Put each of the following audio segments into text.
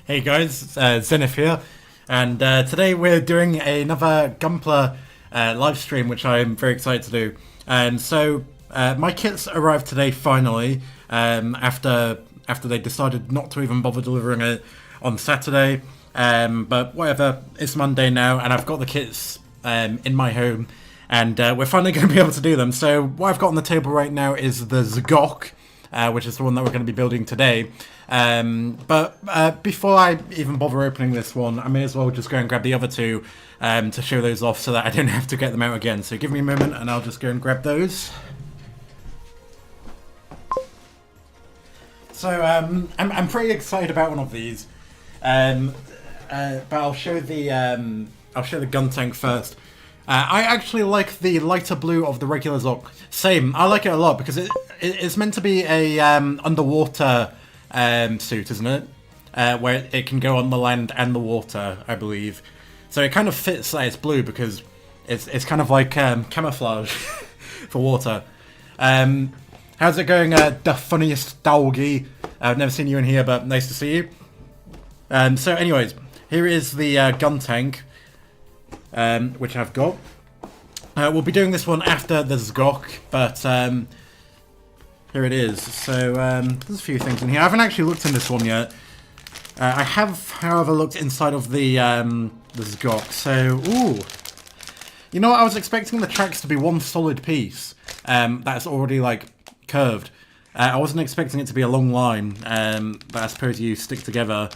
Hey guys, Xenith here, and today we're doing another Gunpla live stream, which I'm very excited to do. And so my kits arrived today finally, after they decided not to even bother delivering it on Saturday. But whatever, it's Monday now, and I've got the kits in my home, and we're finally going to be able to do them. So what I've got on the table right now is the Zgok, which is the one that we're going to be building today. But before I even bother opening this one, I may as well just go and grab the other two to show those off so that I don't have to get them out again. So give me a moment and I'll just go and grab those. So I'm pretty excited about one of these, but I'll show the gun tank first. I actually like the lighter blue of the regular Zok. Same, I like it a lot because it's meant to be a underwater suit, isn't it? Where it can go on the land and the water, I believe. So it kind of fits that it's blue because it's kind of like camouflage for water. How's it going, the funniest doggy? I've never seen you in here, but nice to see you. So anyways, here is the gun tank, which I've got. We'll be doing this one after the Zgok, but here it is. So there's a few things in here. I haven't actually looked in this one yet. I have, however, looked inside of the Zgok. So, ooh, you know what? I was expecting the tracks to be one solid piece that's already like curved. I wasn't expecting it to be a long line that I suppose you stick together.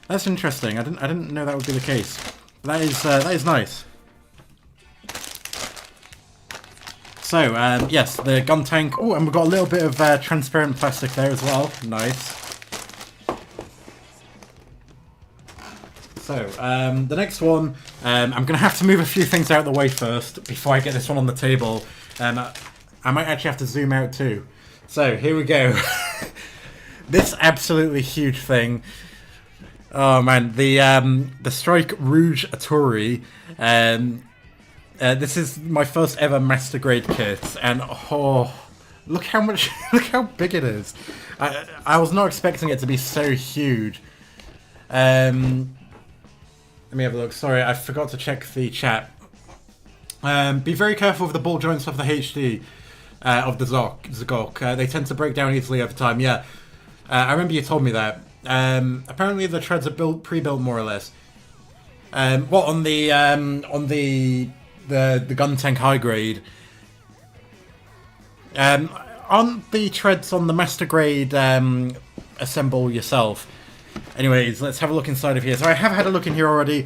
That's interesting. I didn't know that would be the case. But that is nice. So, yes, the gun tank. Oh, and we've got a little bit of transparent plastic there as well. Nice. So, the next one, I'm going to have to move a few things out of the way first before I get this one on the table. I might actually have to zoom out too. So, here we go. This absolutely huge thing. Oh man, the Strike Rouge Aturi. This is my first ever master grade kit, and oh, look how much, look how big it is. I was not expecting it to be so huge. Let me have a look. Sorry, I forgot to check the chat. Be very careful with the ball joints of the HD of the Zgok. They tend to break down easily over time. Yeah, I remember you told me that. Apparently the treads are pre-built more or less. What on the gun tank high grade? Aren't the treads on the master grade assemble yourself? Anyways, let's have a look inside of here. So I have had a look in here already.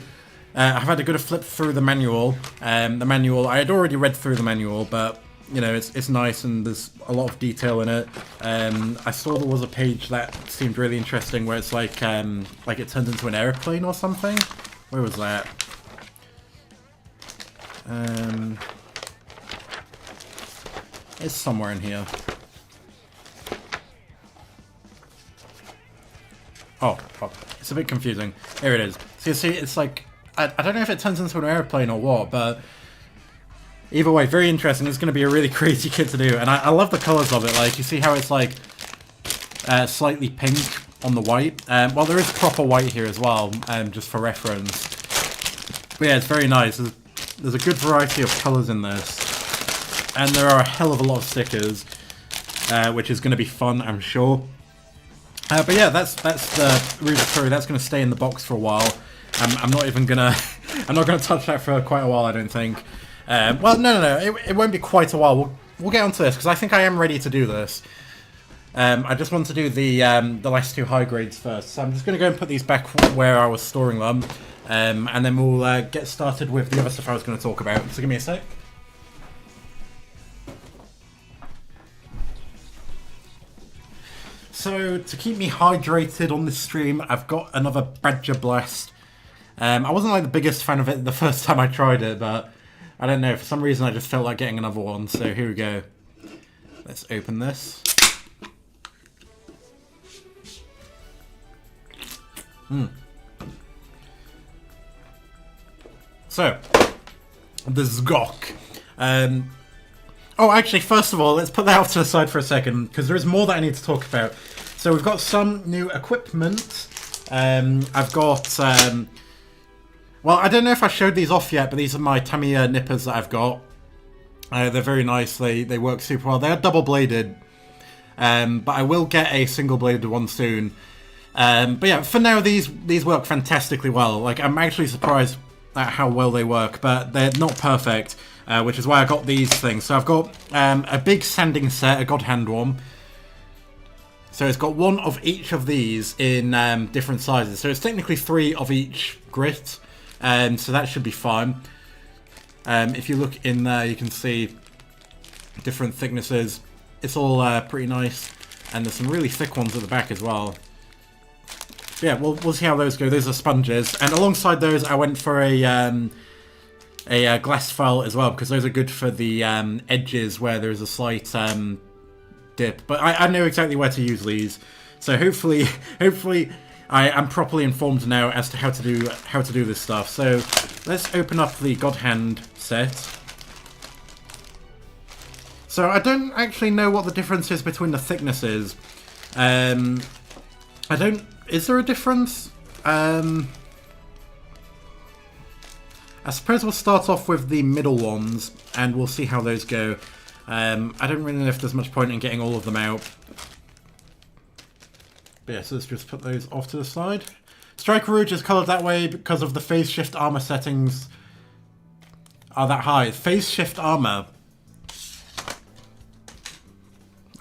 I've had a good flip through the manual. The manual, I had already read through the manual, but you know, it's nice and there's a lot of detail in it. I saw there was a page that seemed really interesting where it's like it turns into an airplane or something. Where was that? It's somewhere in here. Oh, it's a bit confusing. Here it is. So you see, it's like, I don't know if it turns into an airplane or what, but either way, very interesting. It's going to be a really crazy kit to do, and I love the colours of it. Like, you see how it's like slightly pink on the white? Well, there is proper white here as well, just for reference. But yeah, it's very nice. There's a good variety of colours in this, and there are a hell of a lot of stickers, which is going to be fun, I'm sure. But yeah, that's the Rouge Aturi. That's going to stay in the box for a while. I'm not even gonna I'm not gonna touch that for quite a while, I don't think. Well, no, it won't be quite a while. We'll get onto this because I think I am ready to do this. I just want to do the last two high grades first, so I'm just going to go and put these back where I was storing them, and then we'll get started with the other stuff I was going to talk about. So give me a sec. So to keep me hydrated on this stream, I've got another Badger Blast. I wasn't like the biggest fan of it the first time I tried it, but I don't know, for some reason I just felt like getting another one, so here we go. Let's open this. So, the Zgok. Oh, actually, first of all, let's put that off to the side for a second, because there is more that I need to talk about. So we've got some new equipment. I've got... well, I don't know if I showed these off yet, but these are my Tamiya nippers that I've got. They're very nice. They work super well. They are double-bladed, but I will get a single-bladed one soon. But yeah, for now, these work fantastically well. Like, I'm actually surprised at how well they work, but they're not perfect, which is why I got these things. So I've got a big sanding set, a God Hand one. So it's got one of each of these in different sizes. So it's technically 3 of each grit, so that should be fine. If you look in there, you can see different thicknesses. It's all pretty nice, and there's some really thick ones at the back as well. Yeah, we'll see how those go. Those are sponges, and alongside those, I went for a glass file as well, because those are good for the edges where there's a slight dip. But I know exactly where to use these, so hopefully I am properly informed now as to how to do this stuff. So let's open up the God Hand set. So I don't actually know what the difference is between the thicknesses. Is there a difference? I suppose we'll start off with the middle ones, and we'll see how those go. I don't really know if there's much point in getting all of them out. But yeah, so let's just put those off to the side. Striker Rouge is coloured that way because of the phase shift armour settings are that high. Phase shift armour.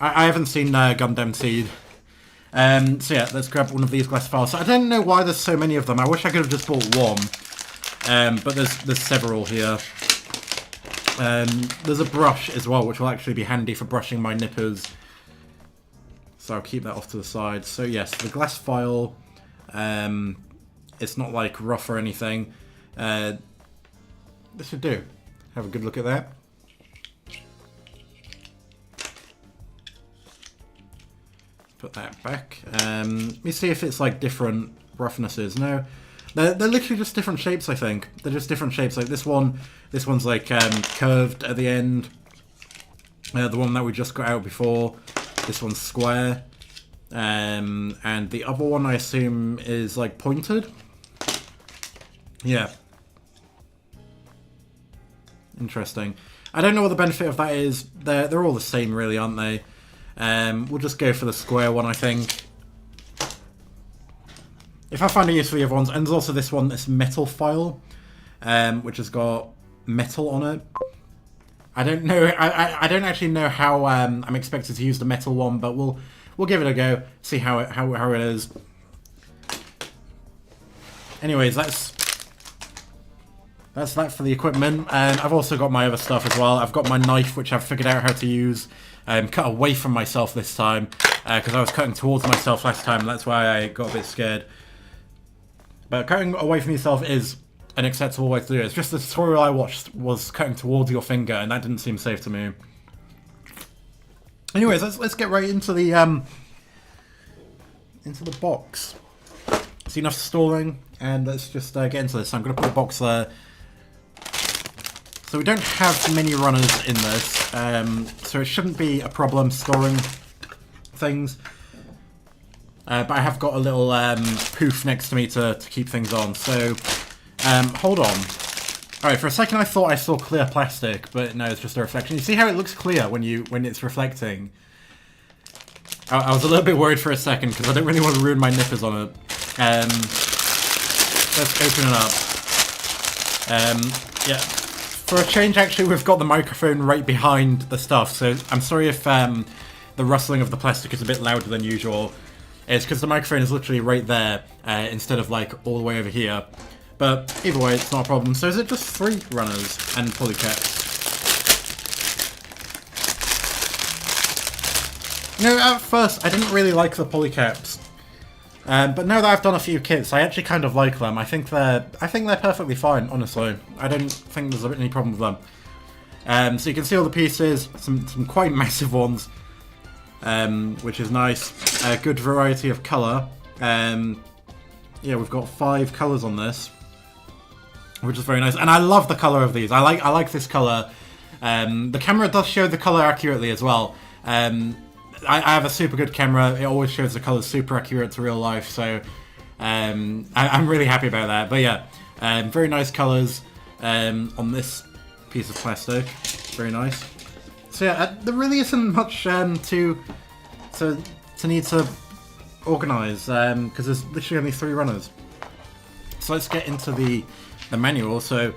I haven't seen Gundam Seed. So yeah, let's grab one of these glass files. So I don't know why there's so many of them. I wish I could have just bought one. But there's several here. There's a brush as well, which will actually be handy for brushing my nippers. So I'll keep that off to the side. So yes, the glass file, it's not like rough or anything. This should do. Have a good look at that. Put that back. Let me see if it's like different roughnesses. No, they're literally just different shapes. I think they're just different shapes. Like this one's like curved at the end. The one that we just got out before, this one's square, and the other one I assume is like pointed. Yeah, interesting. I don't know what the benefit of that is. They're all the same, really, aren't they? We'll just go for the square one, I think. If I find a use for the other ones. And there's also this one, this metal file, which has got metal on it. I don't know. I don't actually know how I'm expected to use the metal one, but we'll give it a go. See how it is. Anyways, that's that for the equipment. And I've also got my other stuff as well. I've got my knife, which I've figured out how to use. Cut away from myself this time, because I was cutting towards myself last time. That's why I got a bit scared. But cutting away from yourself is an acceptable way to do it. It's just the tutorial I watched was cutting towards your finger, and that didn't seem safe to me. Anyways, let's get right into the box. It's enough stalling, and let's just get into this. So I'm going to put the box there. So we don't have many runners in this, so it shouldn't be a problem storing things. But I have got a little poof next to me to keep things on. So hold on. Alright, for a second I thought I saw clear plastic, but no, it's just a reflection. You see how it looks clear when it's reflecting? I was a little bit worried for a second because I don't really want to ruin my nippers on it. Let's open it up. Yeah. For a change, actually, we've got the microphone right behind the stuff, so I'm sorry if the rustling of the plastic is a bit louder than usual. It's because the microphone is literally right there, instead of, like, all the way over here. But either way, it's not a problem. So is it just 3 runners and polycaps? You know, at first, I didn't really like the polycaps. But now that I've done a few kits, I actually kind of like them. I think they're perfectly fine, honestly. I don't think there's any problem with them. So you can see all the pieces, some quite massive ones, which is nice. A good variety of colour. Yeah, we've got 5 colours on this, which is very nice. And I love the colour of these. I like this colour. The camera does show the colour accurately as well. I have a super good camera. It always shows the colours super accurate to real life, so I'm really happy about that. But yeah, very nice colours on this piece of plastic. Very nice. So yeah, there really isn't much to need to organise because there's literally only 3 runners. So let's get into the manual. So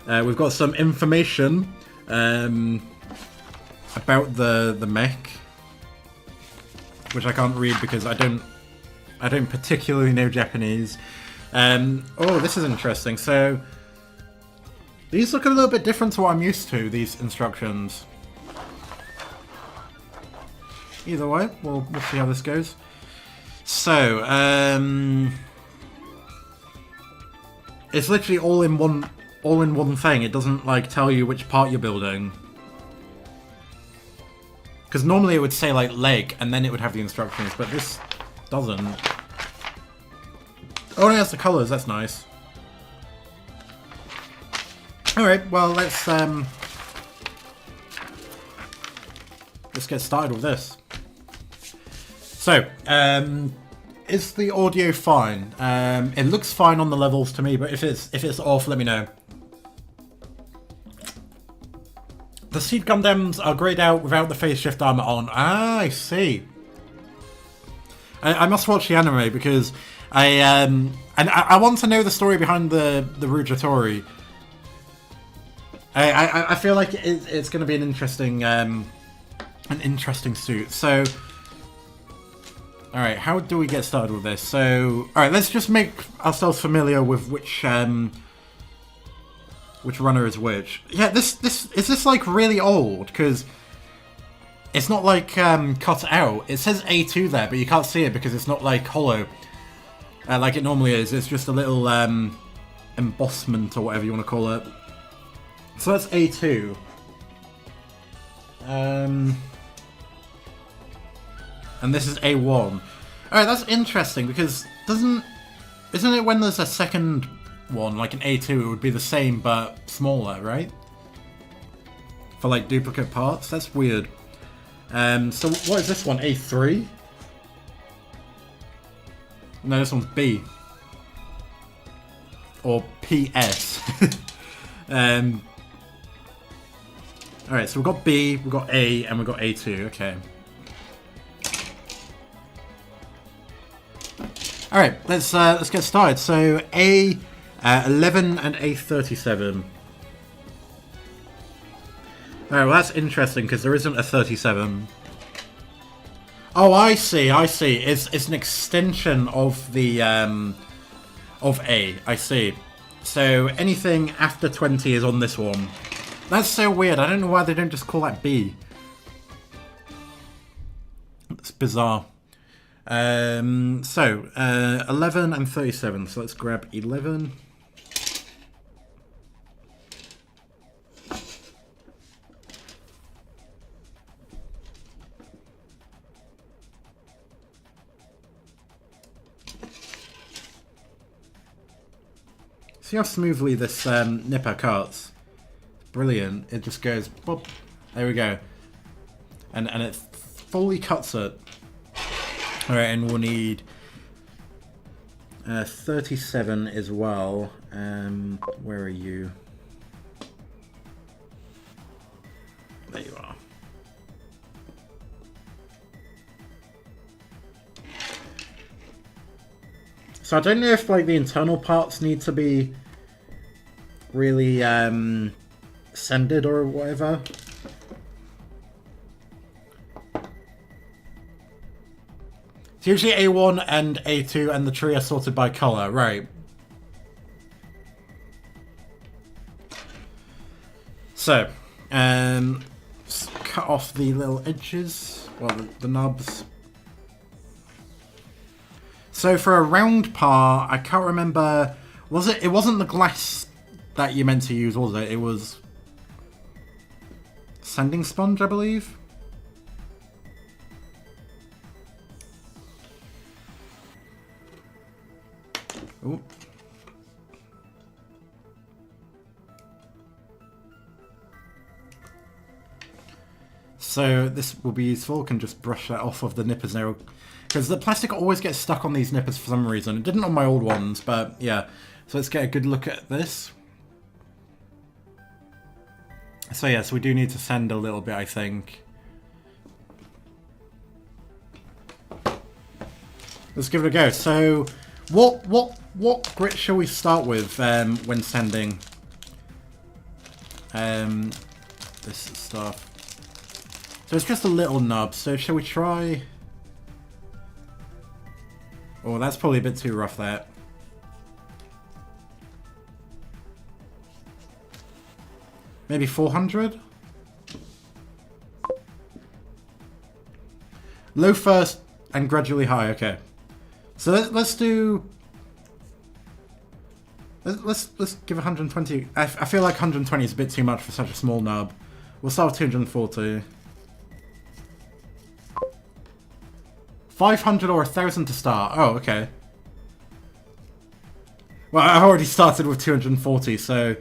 we've got some information about the mech, which I can't read because I don't particularly know Japanese. Oh, this is interesting. So these look a little bit different to what I'm used to, these instructions. Either way, we'll see how this goes. So, it's literally all in one thing. It doesn't like tell you which part you're building. Because normally it would say like leg and then it would have the instructions, but this doesn't. Oh, it has the colours, that's nice. Alright, well let's get started with this. So, is the audio fine? It looks fine on the levels to me, but if it's off, let me know. The Seed Gundams are greyed out without the phase shift armor on. Ah, I see. I must watch the anime because I want to know the story behind the Rujatori. I feel like it's going to be an interesting suit. So, all right, how do we get started with this? So, all right, let's just make ourselves familiar with which runner is which. Yeah, this is this like really old because it's not like cut out. It says A2 there, but you can't see it because it's not like hollow like it normally is. It's just a little embossment or whatever you want to call it. So that's A2. And this is A1. Alright, that's interesting because isn't it when there's a second one, like an A2, it would be the same but smaller, right? For like duplicate parts? That's weird. So what is this one? A3? No, this one's B. Or PS. Alright, so we've got B, we've got A, and we've got A2, okay. Alright, let's get started. So A11 and A37. Alright, well that's interesting because there isn't a 37. Oh, I see. It's an extension of the of A. I see. So anything after 20 is on this one. That's so weird. I don't know why they don't just call that B. It's bizarre. 11 and 37. So let's grab 11. See how smoothly this nipper cuts. Brilliant. It just goes, boop. There we go. And it fully cuts it. Alright, and we'll need 37 as well. Where are you? There you are. So I don't know if like the internal parts need to be really sanded or whatever. It's usually A1 and A2 and the tree are sorted by colour, right. So, let's cut off the little edges, well the knobs. So for a round part, I can't remember, it wasn't the glass that you meant to use, was it? It was sanding sponge, I believe. Ooh. So this will be useful. Can just brush that off of the nippers now. Because the plastic always gets stuck on these nippers for some reason. It didn't on my old ones, but yeah. So let's get a good look at this. So yeah, so we do need to sand a little bit, I think. Let's give it a go. So, what grit shall we start with when sanding? This stuff. So it's just a little nub. So shall we try? Oh, that's probably a bit too rough. That. Maybe 400. Low first and gradually high. Okay. So let's do. Let's give 120. I feel like 120 is a bit too much for such a small nub. We'll start with 240. 500 or 1,000 to start. Oh, okay. Well, I already started with 240, so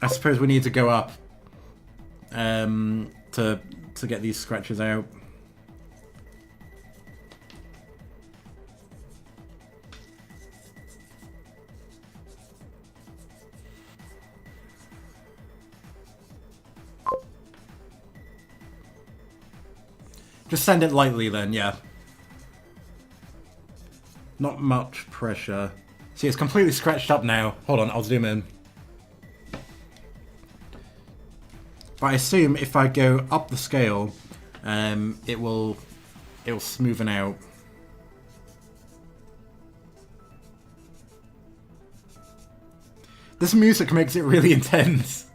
I suppose we need to go up to get these scratches out. Just send it lightly then, yeah. Not much pressure. See, it's completely scratched up now. Hold on, I'll zoom in. But I assume if I go up the scale, it'll smoothen out. This music makes it really intense.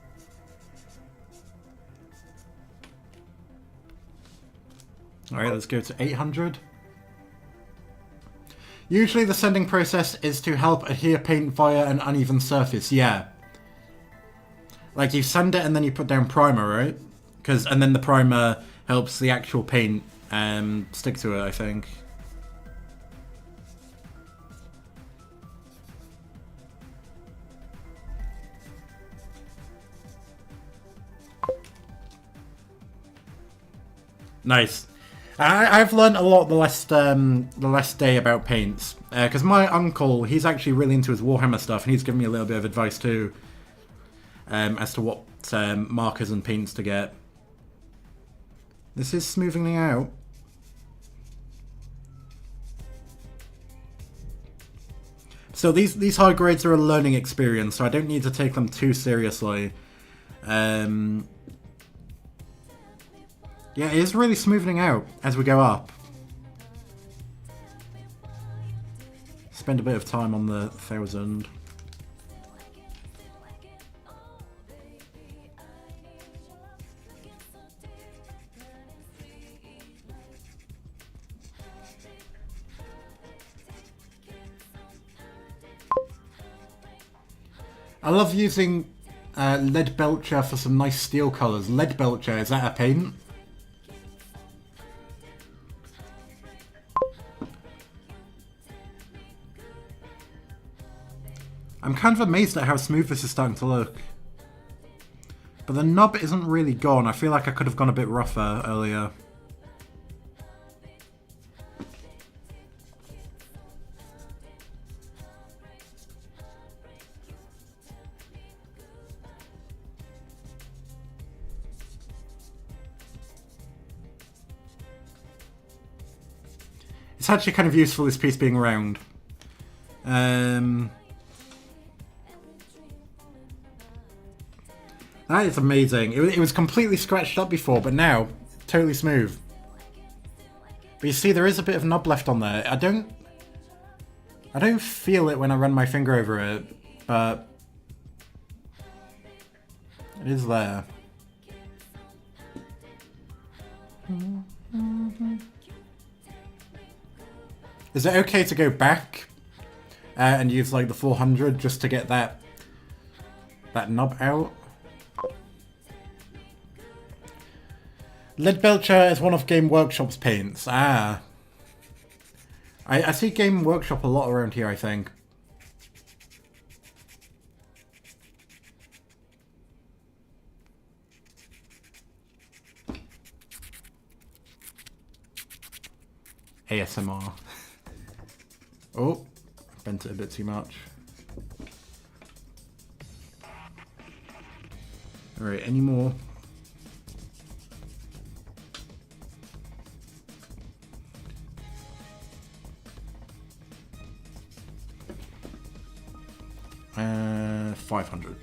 Alright, let's go to 800. Usually the sanding process is to help adhere paint via an uneven surface, yeah. Like you sand it and then you put down primer, right? And then the primer helps the actual paint stick to it, I think. Nice. I've learned a lot the last day about paints, because my uncle, he's actually really into his Warhammer stuff, and he's given me a little bit of advice too, as to what markers and paints to get. This is smoothing out. So these high grades are a learning experience, so I don't need to take them too seriously. Yeah, it is really smoothing out as we go up. Spend a bit of time on the 1,000. I love using lead belcher for some nice steel colours. Lead belcher, is that a paint? I'm kind of amazed at how smooth this is starting to look. But the knob isn't really gone. I feel like I could have gone a bit rougher earlier. It's actually kind of useful, this piece being round. That is amazing. It was completely scratched up before, but now, totally smooth. But you see, there is a bit of knob left on there. I don't feel it when I run my finger over it, but it is there. Is it okay to go back and use like the 400 just to get that knob out? Lead Belcher is one of Game Workshop's paints. Ah. I see Game Workshop a lot around here, I think. ASMR. Oh, bent it a bit too much. Alright, any more? Uh, 500.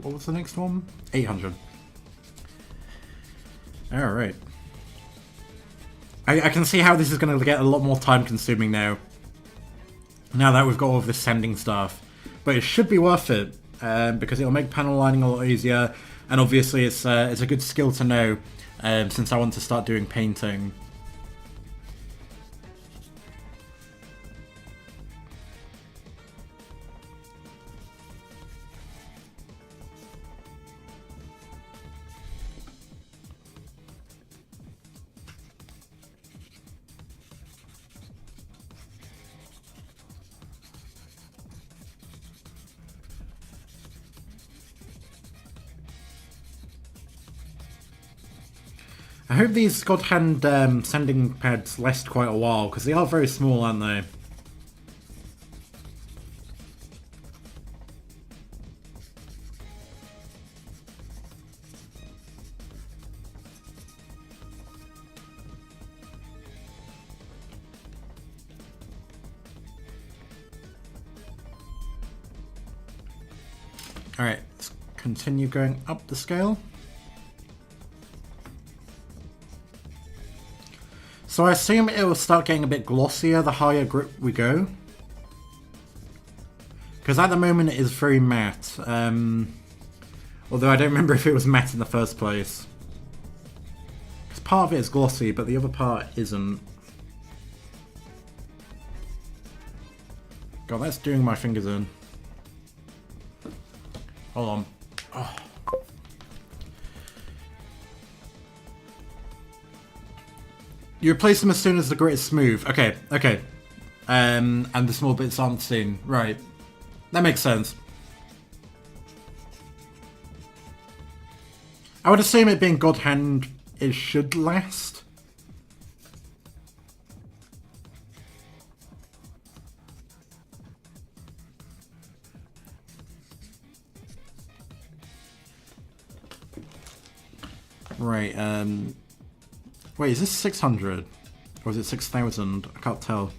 What was the next one? 800. Alright. I can see how this is going to get a lot more time consuming now. Now that we've got all of this sending stuff. But it should be worth it. Because it'll make panel lining a lot easier. And obviously it's a good skill to know. Since I want to start doing painting. I hope these God Hand sending pads last quite a while, because they are very small, aren't they? Alright, let's continue going up the scale. So I assume it will start getting a bit glossier the higher grip we go. Because at the moment it is very matte. Although I don't remember if it was matte in the first place. Because part of it is glossy, but the other part isn't. God, that's doing my fingers in. Hold on. Oh. You replace them as soon as the grit is smooth. Okay, okay. And the small bits aren't seen. Right. That makes sense. I would assume it being God Hand, it should last. Right, wait, is this 600? Or is it 6,000? I can't tell.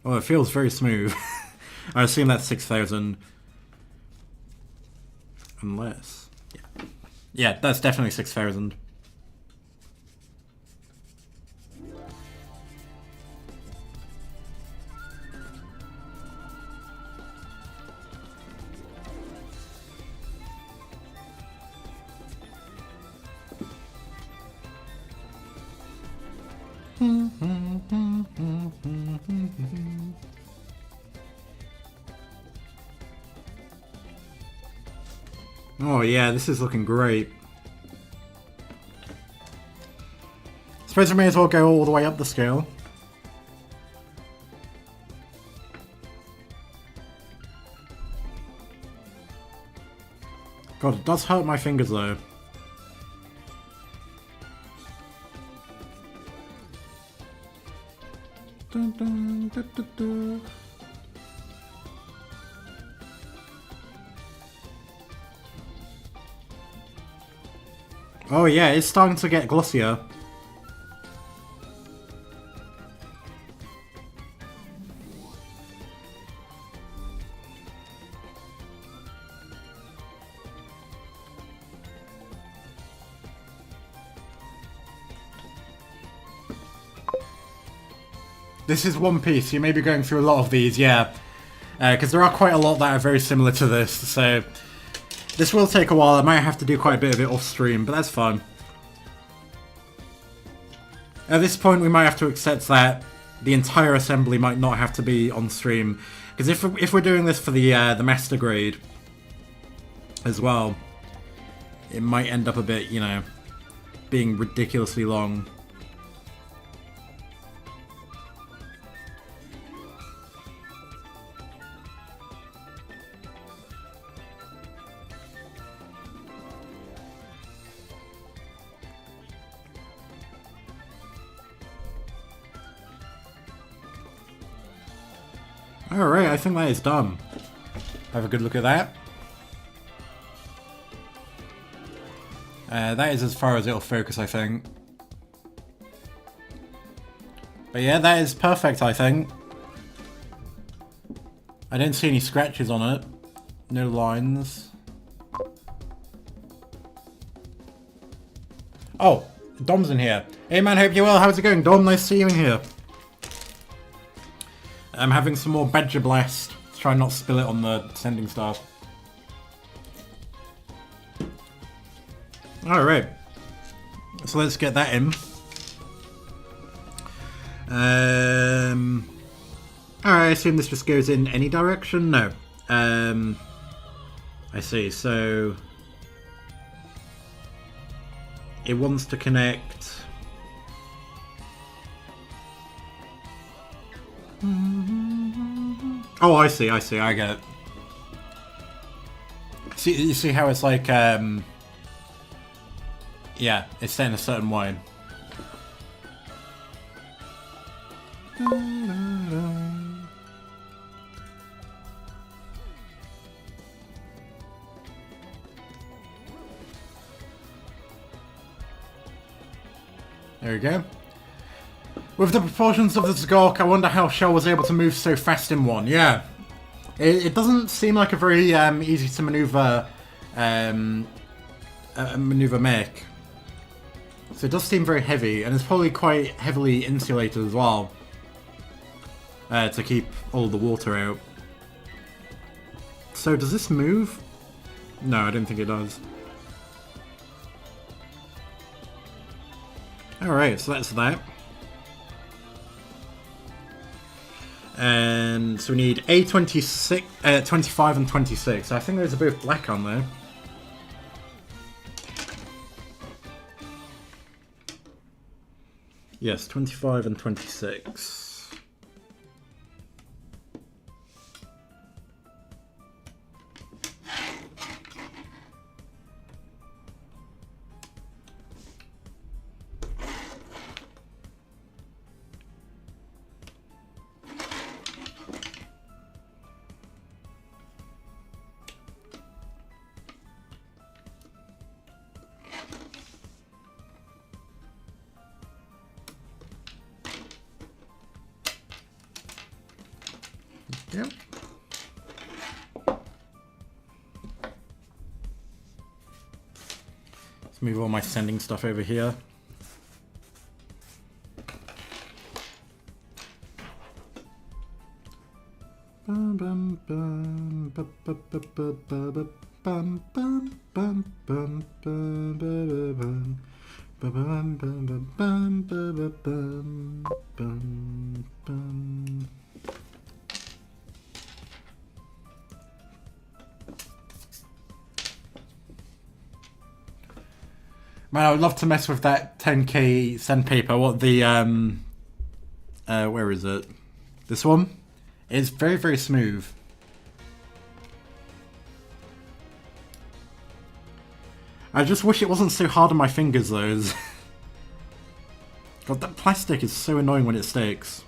Oh, it feels very smooth. I assume that's 6,000. Unless... Yeah. Yeah, that's definitely 6,000. Oh yeah, this is looking great. Suppose we may as well go all the way up the scale. God, it does hurt my fingers though. Dun, dun, da, da, da. Oh yeah, it's starting to get glossier. This is One Piece, you may be going through a lot of these, yeah. Because there are quite a lot that are very similar to this, so... This will take a while, I might have to do quite a bit of it off stream, but that's fine. At this point we might have to accept that the entire assembly might not have to be on stream. Because if we're doing this for the master grade as well, it might end up a bit, you know, being ridiculously long. Alright, I think that is done. Have a good look at that. That is as far as it'll focus, I think. But yeah, that is perfect, I think. I don't see any scratches on it. No lines. Oh, Dom's in here. Hey man, hope you're well. How's it going, Dom? Nice to see you in here. I'm having some more Badger Blast to try and not spill it on the sending staff. Alright. So let's get that in. Alright, I assume this just goes in any direction? No. I see, so... it wants to connect... Oh, I see, I get it. See, you see how it's like, yeah, it's set in a certain way. There we go. With the proportions of the Zgork, I wonder how Shell was able to move so fast in one. Yeah. It doesn't seem like a very easy to maneuver mech. So it does seem very heavy, and it's probably quite heavily insulated as well. To keep all the water out. So does this move? No, I don't think it does. Alright, so that's that. And so we need A26, 25 and 26. I think those are both black on there. Yes, 25 and 26. Yep. Let's move all my sending stuff over here. Man, I would love to mess with that 10k sandpaper. What the, where is it? This one? It's very, very smooth. I just wish it wasn't so hard on my fingers, though. God, that plastic is so annoying when it sticks.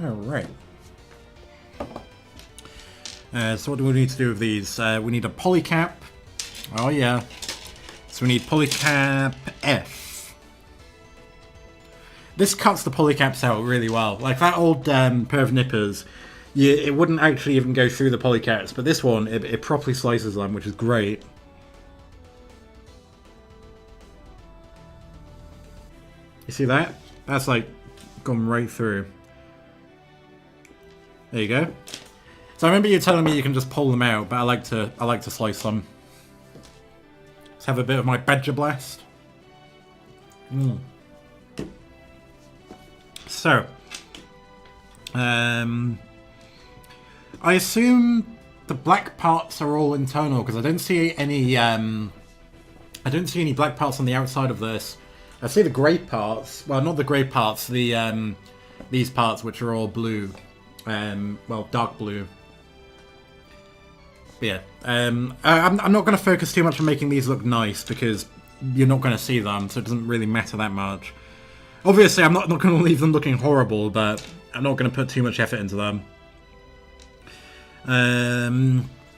Alright. So what do we need to do with these? We need a polycap. Oh yeah. So we need polycap F. This cuts the polycaps out really well. Like that old Perv Nippers, it wouldn't actually even go through the polycaps, but this one, it properly slices them, which is great. You see that? That's like gone right through. There you go. So I remember you telling me you can just pull them out, but I like to slice them. Let's have a bit of my Badger Blast. So, I assume the black parts are all internal because I don't see any. I don't see any black parts on the outside of this. I see the grey parts. Well, not the grey parts. The these parts, which are all blue. Well, dark blue. But yeah. I'm not going to focus too much on making these look nice because you're not going to see them, so it doesn't really matter that much. Obviously, I'm not going to leave them looking horrible, but I'm not going to put too much effort into them.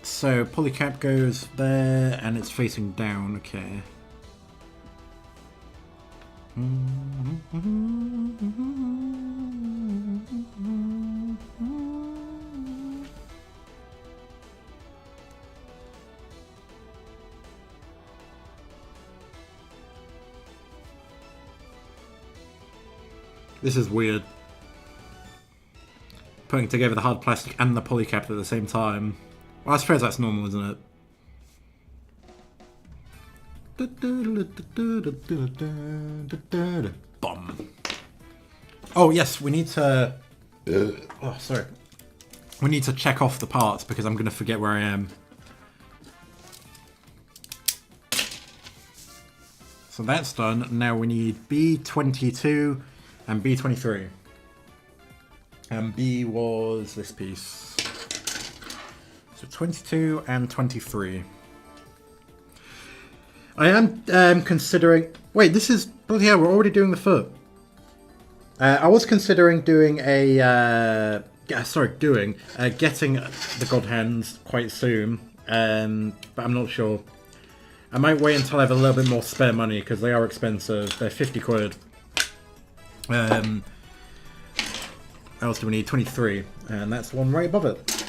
So polycap goes there, and it's facing down. Okay. This is weird. Putting together the hard plastic and the polycap at the same time. Well, I suppose that's normal, isn't it? Bomb. Oh, yes, we need to... oh, sorry. We need to check off the parts because I'm going to forget where I am. So that's done. Now we need B22 and B23. And B was this piece. So 22 and 23. I am considering... Wait, this is... Bloody hell, we're already doing the foot. I was considering doing a... getting the God Hands quite soon. But I'm not sure. I might wait until I have a little bit more spare money because they are expensive. They're 50 quid. What else do we need? 23. And that's the one right above it.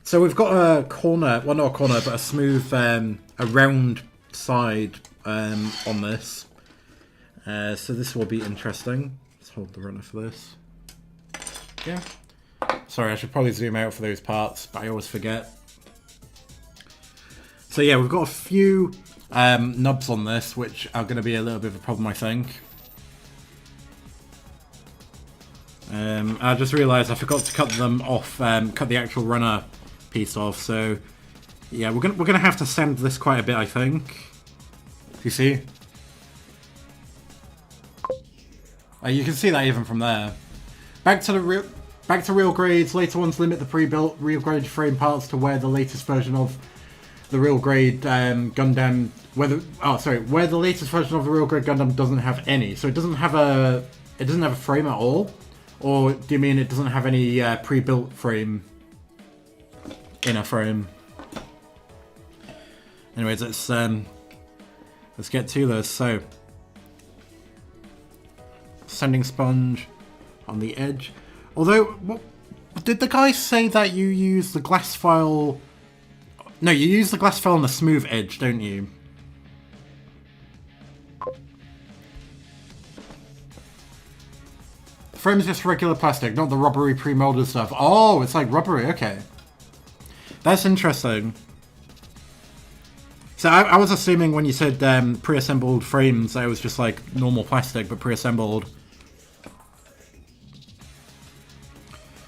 So we've got a corner, well not a corner, but a smooth, a round side on this. So this will be interesting. Let's hold the runner for this. Yeah. Sorry, I should probably zoom out for those parts, but I always forget. So yeah, we've got a few nubs on this, which are going to be a little bit of a problem, I think. I just realised I forgot to cut them off, cut the actual runner piece off. So yeah, we're gonna have to sand this quite a bit, I think. You see? You can see that even from there. Back to real grades. Later ones limit the pre-built real grade frame parts to where the latest version of the real grade Gundam, where the latest version of the real grade Gundam doesn't have any. So it doesn't have a frame at all. Or do you mean it doesn't have any pre-built frame? Inner frame. Anyways, let's get to this. So, sanding sponge on the edge. Although, did the guy say that you use the glass file? No, you use the glass file on the smooth edge, don't you? The frame is just regular plastic, not the rubbery pre-molded stuff. Oh, it's like rubbery, okay. That's interesting. So I was assuming when you said pre-assembled frames, that it was just like normal plastic, but pre-assembled.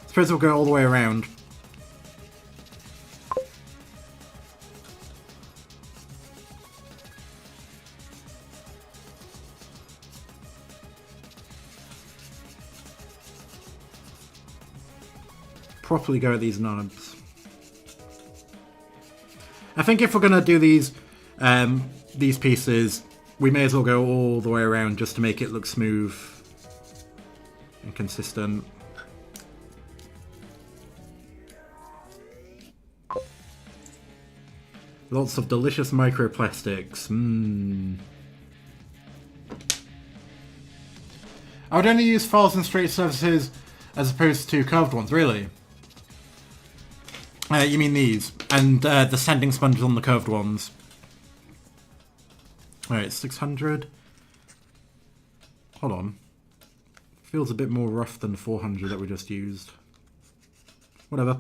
Suppose we'll go all the way around. Properly go at these knobs. I think if we're gonna do these pieces, we may as well go all the way around just to make it look smooth and consistent. Lots of delicious microplastics. I would only use files and straight surfaces as opposed to curved ones, really. You mean these, and the sanding sponges on the curved ones. Alright, 600. Hold on. Feels a bit more rough than 400 that we just used. Whatever.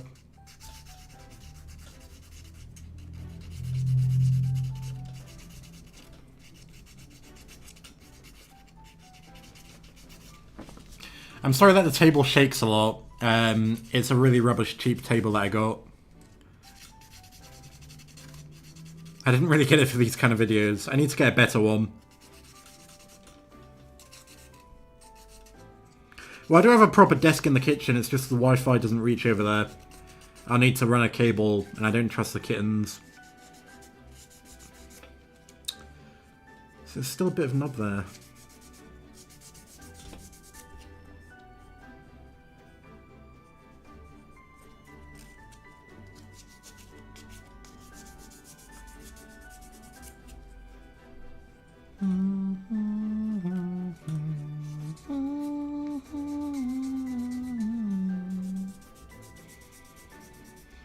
I'm sorry that the table shakes a lot. It's a really rubbish cheap table that I got. I didn't really get it for these kind of videos. I need to get a better one. Well, I do have a proper desk in the kitchen, it's just the Wi-Fi doesn't reach over there. I'll need to run a cable, and I don't trust the kittens. So there's still a bit of nub there.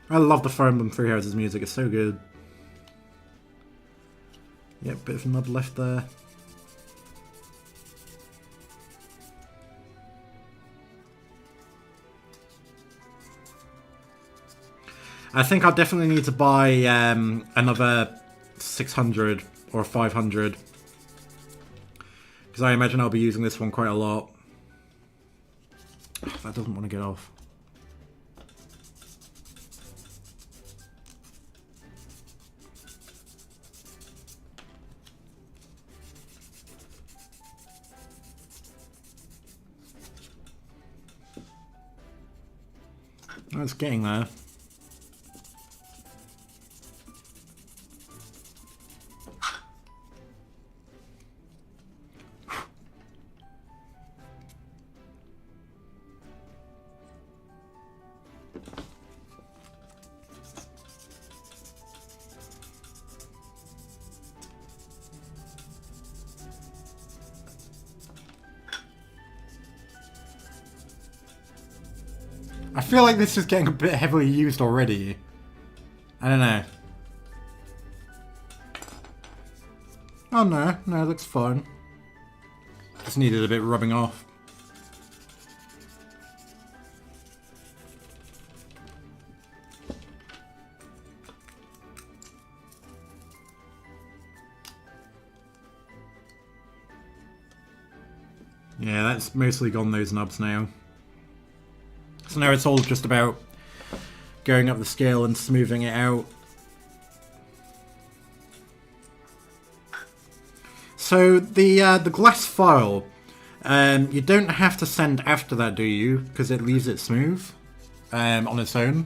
I love the Fire Emblem Three Houses music, it's so good. Yep, bit of nub left there. I think I'll definitely need to buy another 600 or 500. Because I imagine I'll be using this one quite a lot. That doesn't want to get off. Oh, it's getting there. I feel like this is getting a bit heavily used already. I don't know. Oh no, no, it looks fine. Just needed a bit rubbing off. Yeah, that's mostly gone, those nubs now. So now it's all just about going up the scale and smoothing it out. So the glass file, you don't have to send after that, do you? Because it leaves it smooth on its own.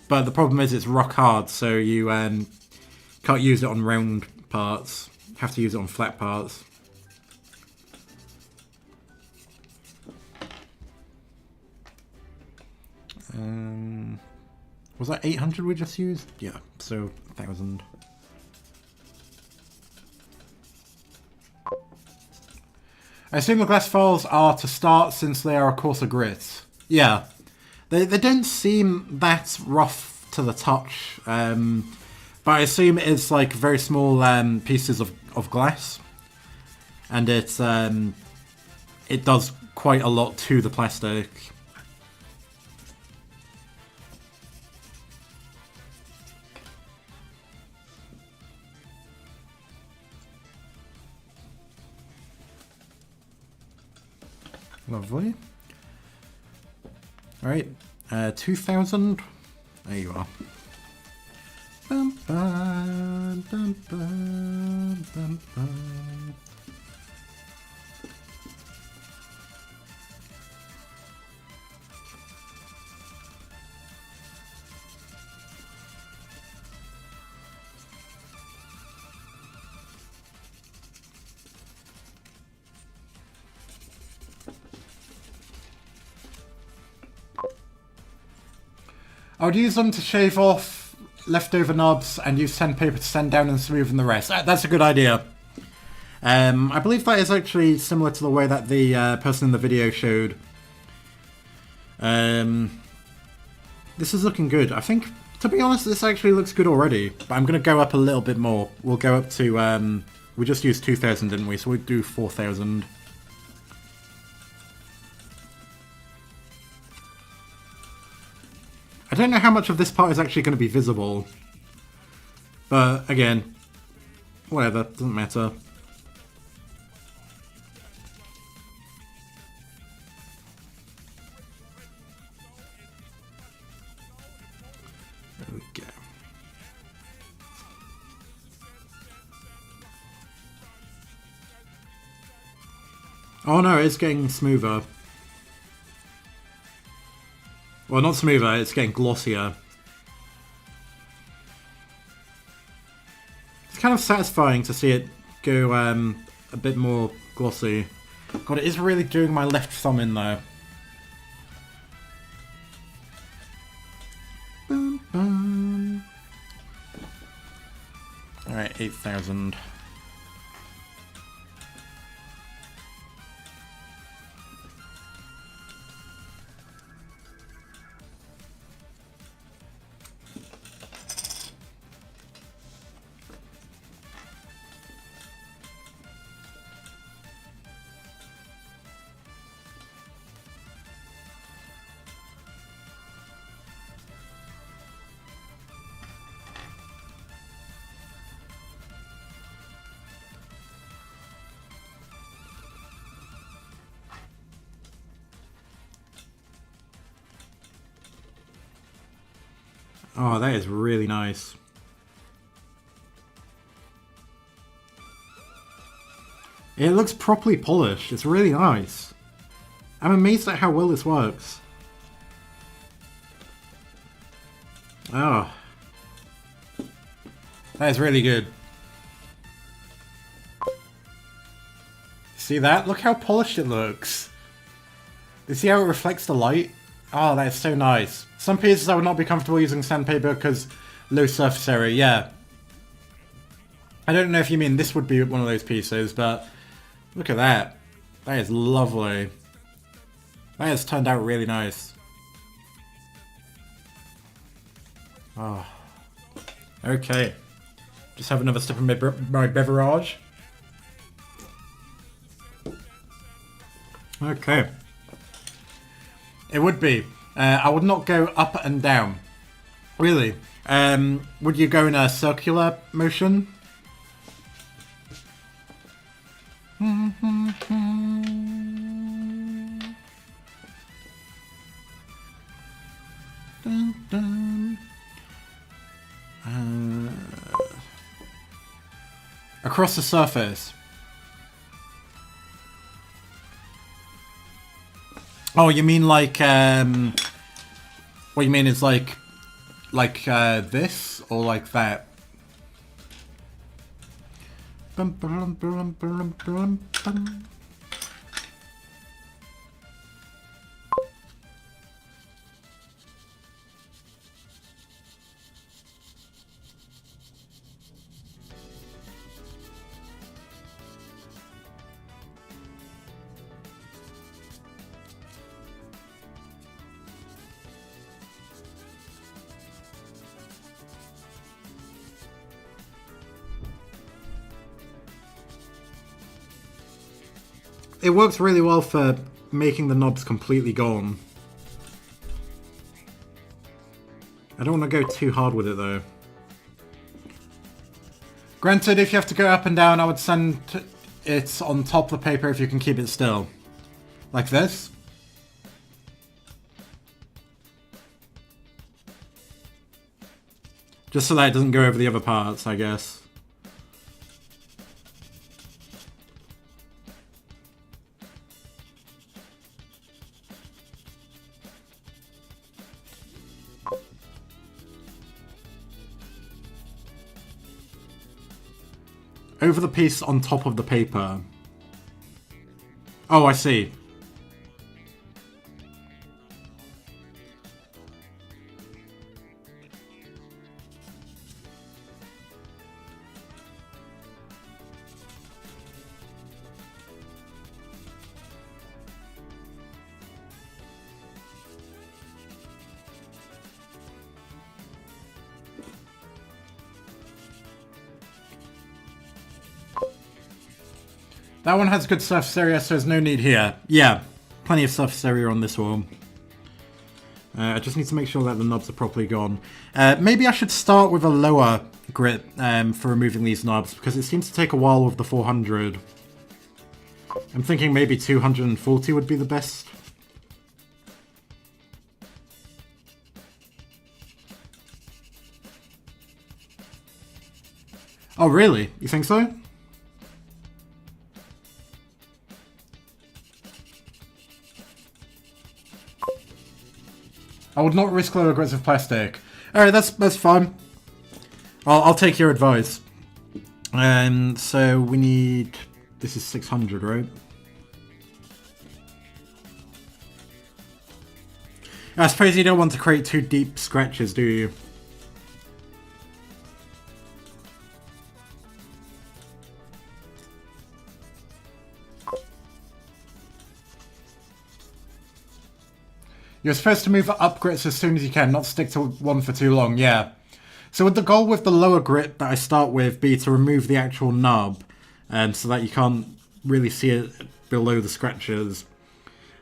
But the problem is it's rock hard, so you can't use it on round parts. You have to use it on flat parts. Was that 800 we just used? Yeah, so 1,000. I assume the glass files are to start since they are a coarser grit. Yeah, they don't seem that rough to the touch, but I assume it's like very small pieces of glass, and it does quite a lot to the plastic. Lovely. Alright, 2,000. There you are. Bum, bum, bum, bum, bum, bum. I would use them to shave off leftover knobs and use sandpaper to sand down and smoothen the rest. That's a good idea. I believe that is actually similar to the way that the person in the video showed. This is looking good. I think, to be honest, this actually looks good already. But I'm going to go up a little bit more. We'll go up to... we just used 2,000, didn't we? So we'll do 4,000. don't know how much of this part is actually going to be visible. But, again, whatever, doesn't matter. There we go. Oh no, it's getting smoother. Well, not smoother, it's getting glossier. It's kind of satisfying to see it go a bit more glossy. God, it is really doing my left thumb in there. Alright, 8,000. Oh, that is really nice. It looks properly polished. It's really nice. I'm amazed at how well this works. Oh. That is really good. See that? Look how polished it looks. You see how it reflects the light? Oh, that is so nice. Some pieces I would not be comfortable using sandpaper because low surface area, yeah. I don't know if you mean this would be one of those pieces, but look at that. That is lovely. That has turned out really nice. Oh. Okay. Just have another sip of my beverage. Okay. It would be. I would not go up and down. Really. Would you go in a circular motion? Dun, dun. Across the surface. Oh, you mean like, what you mean is like this? Or like that? Bum, bum, bum, bum, bum, bum. It works really well for making the knobs completely gone. I don't want to go too hard with it though. Granted, if you have to go up and down, I would send it on top of the paper if you can keep it still. Like this. Just so that it doesn't go over the other parts, I guess. Over the piece on top of the paper. Oh, I see. That one has good surface area, so there's no need here. Yeah, plenty of surface area on this one. I just need to make sure that the knobs are properly gone. Maybe I should start with a lower grit for removing these knobs, because it seems to take a while with the 400. I'm thinking maybe 240 would be the best. Oh really? You think so? I would not risk low aggressive plastic. Alright, that's fine. I'll take your advice. And so we need... This is 600, right? I suppose you don't want to create too deep scratches, do you? You're supposed to move up grits as soon as you can, not stick to one for too long, yeah. So would the goal with the lower grit that I start with be to remove the actual nub, so that you can't really see it below the scratches?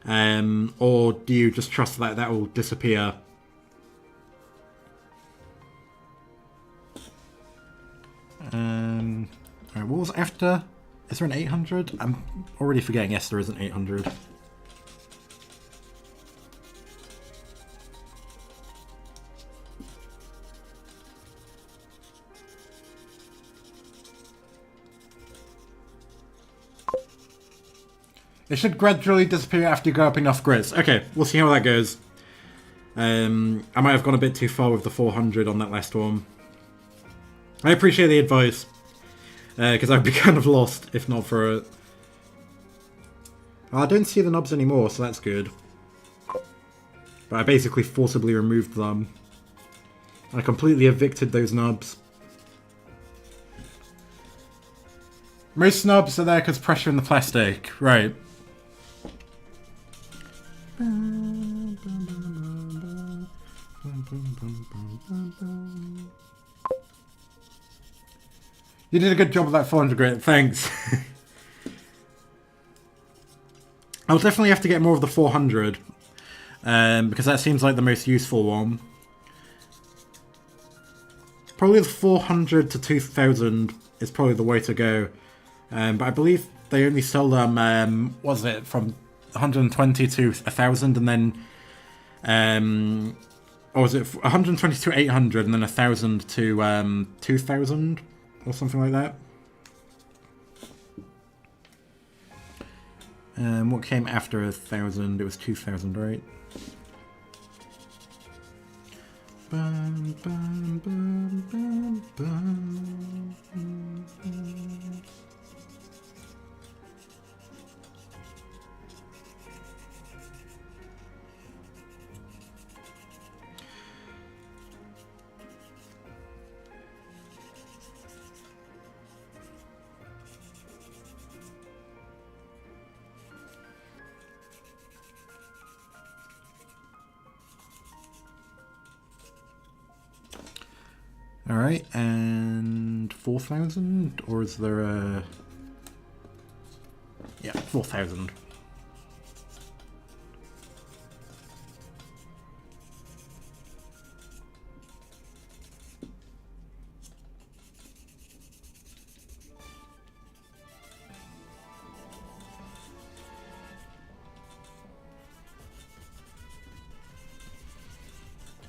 Or do you just trust that that will disappear? Alright, what was after? Is there an 800? I'm already forgetting, yes there is an 800. It should gradually disappear after you go up enough grits. Okay, we'll see how that goes. I might have gone a bit too far with the 400 on that last one. I appreciate the advice. Because I'd be kind of lost if not for it. I don't see the knobs anymore, so that's good. But I basically forcibly removed them. I completely evicted those knobs. Most knobs are there because pressure in the plastic. Right. You did a good job of that 400 grit, thanks. I'll definitely have to get more of the 400, because that seems like the most useful one. Probably the 400 to 2000 is probably the way to go. But I believe they only sell them, what was it, from 120 to 1000 and then, or was it 120 to 800 and then 1000 to 2000 or something like that? What came after 1000? It was 2000, right? Bum, bum, bum, bum, bum. Alright, and 4,000? Or is there a... Yeah, 4,000.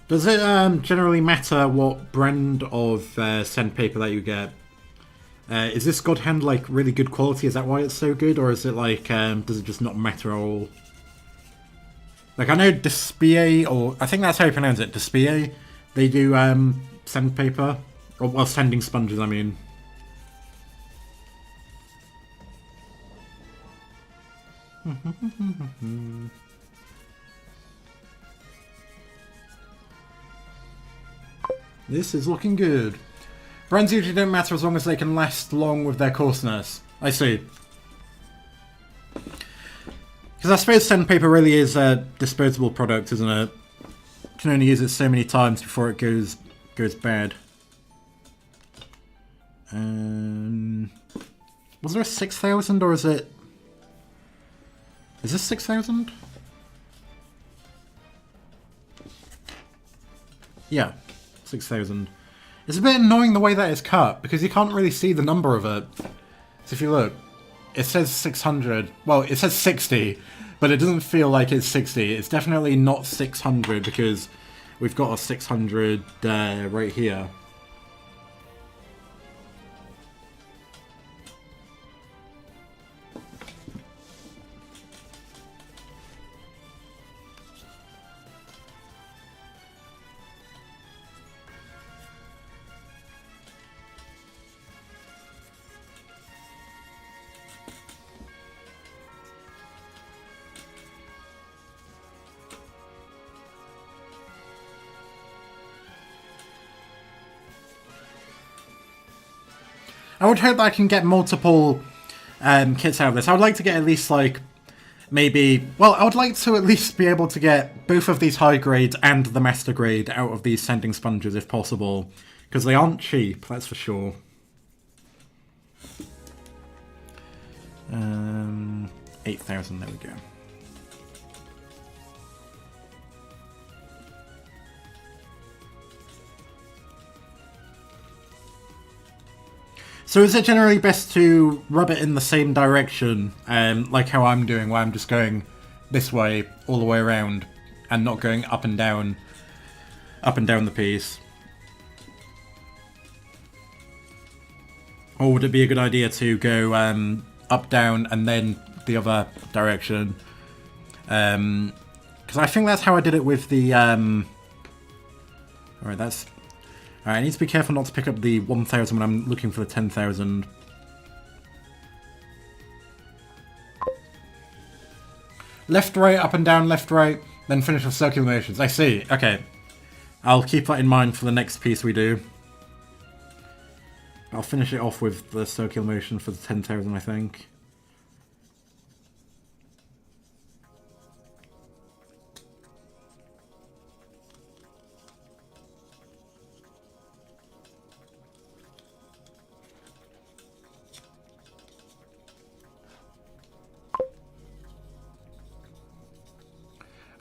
Does it generally matter what brand of sandpaper that you get? Is this God Hand like really good quality? Is that why it's so good? Or is it like, does it just not matter at all? Like I know Despie, or I think that's how you pronounce it, Despie, they do sandpaper. Or, well, sanding sponges, I mean. This is looking good. Brands usually don't matter as long as they can last long with their coarseness. I see. Because I suppose sandpaper really is a disposable product, isn't it? You can only use it so many times before it goes bad. Was there a 6,000 or is it... Is this 6,000? Yeah, 6,000. It's a bit annoying the way that it's cut, because you can't really see the number of it. So if you look, it says 600. Well, it says 60, but it doesn't feel like it's 60. It's definitely not 600, because we've got a 600 right here. I would hope that I can get multiple kits out of this. I would like to get at least, like, maybe... Well, I would like to at least be able to get both of these high grades and the master grade out of these sending sponges if possible. Because they aren't cheap, that's for sure. 8,000, there we go. So is it generally best to rub it in the same direction, like how I'm doing, where I'm just going this way all the way around, and not going up and down the piece? Or would it be a good idea to go up, down, and then the other direction? Because I think that's how I did it with the... Alright, that's... Alright, I need to be careful not to pick up the 1,000 when I'm looking for the 10,000. Left, right, up and down, left, right, then finish with circular motions. I see. Okay. I'll keep that in mind for the next piece we do. I'll finish it off with the circular motion for the 10,000, I think.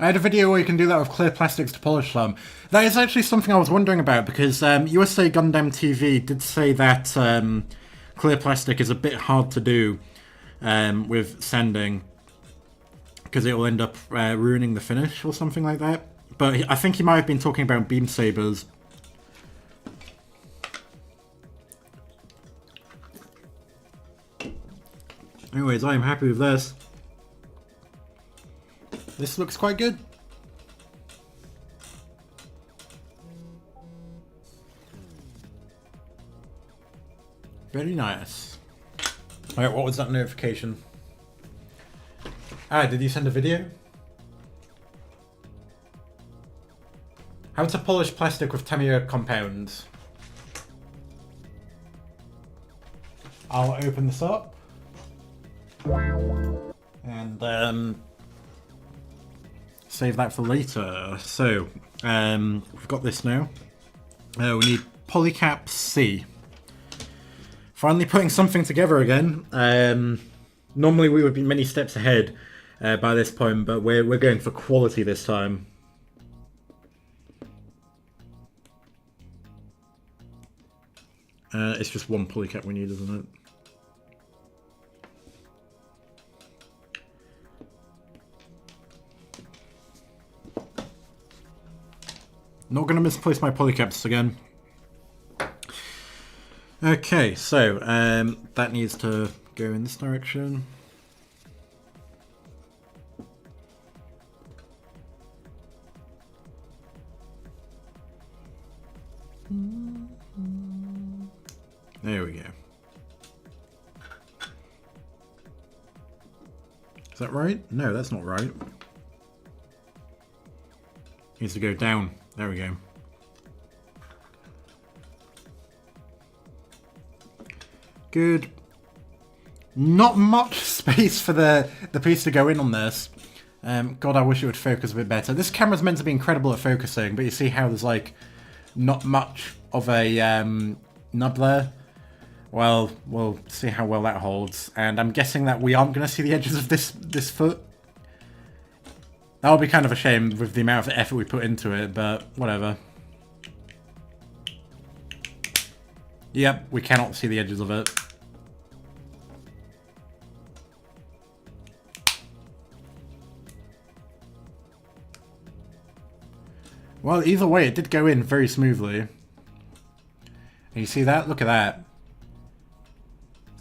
I had a video where you can do that with clear plastics to polish them. That is actually something I was wondering about, because USA Gundam TV did say that clear plastic is a bit hard to do with sanding, because it will end up ruining the finish or something like that. But I think he might have been talking about beam sabers. Anyways, I am happy with this. This looks quite good. Very nice. Alright, what was that notification? Ah, did you send a video? How to polish plastic with Tamiya compounds. I'll open this up. And save that for later. So, we've got this now. We need Polycap C. Finally putting something together again. Normally we would be many steps ahead by this point, but we're going for quality this time. It's just one polycap we need, isn't it? Not going to misplace my polycaps again. Okay, so that needs to go in this direction. There we go. Is that right? No, that's not right. Needs to go down. There we go. Good. Not much space for the piece to go in on this. God, I wish it would focus a bit better. This camera's meant to be incredible at focusing, but you see how there's like not much of a nub there? Well, we'll see how well that holds. And I'm guessing that we aren't going to see the edges of this foot. That would be kind of a shame with the amount of effort we put into it, but whatever. Yep, we cannot see the edges of it. Well, either way, it did go in very smoothly. And you see that? Look at that.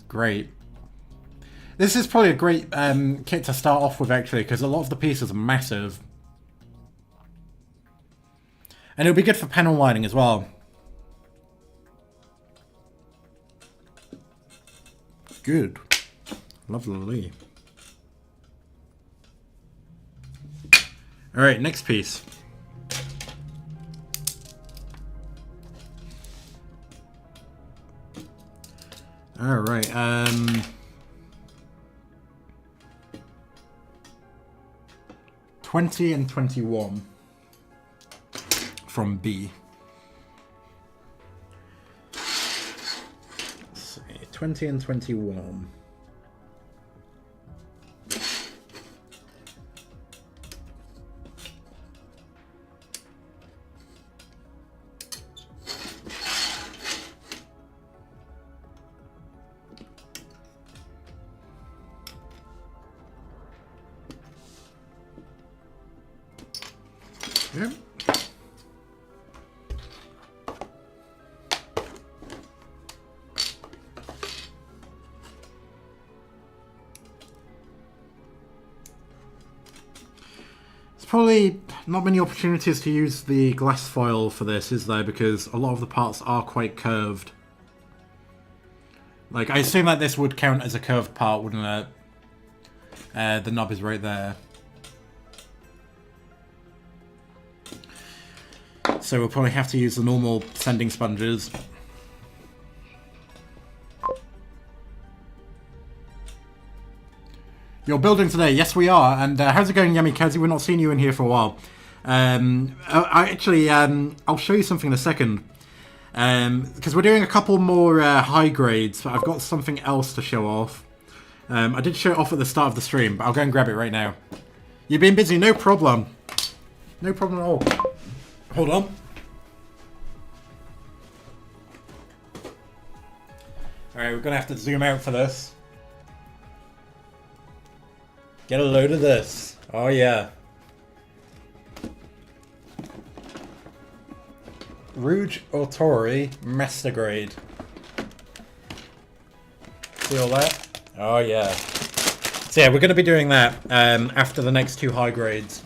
Great. This is probably a great kit to start off with, actually, because a lot of the pieces are massive. And it'll be good for panel lighting as well. Good. Lovely. Alright, next piece. Alright, 20 and 21 from B. Let's see, 20 and 21. Yep. There's probably not many opportunities to use the glass foil for this, is there? Because a lot of the parts are quite curved. Like, I assume that this would count as a curved part, wouldn't it? The knob is right there. So we'll probably have to use the normal sanding sponges. You're building today? Yes, we are. And how's it going, Yummy Kazi? We're not seeing you in here for a while. I'll show you something in a second. Because we're doing a couple more high grades, but I've got something else to show off. I did show it off at the start of the stream, but I'll go and grab it right now. You've been busy, no problem. No problem at all. Hold on. Alright, we're gonna have to zoom out for this. Get a load of this. Oh yeah. Rouge Autori Master Grade. See all that? Oh yeah. So yeah, we're gonna be doing that after the next two high grades.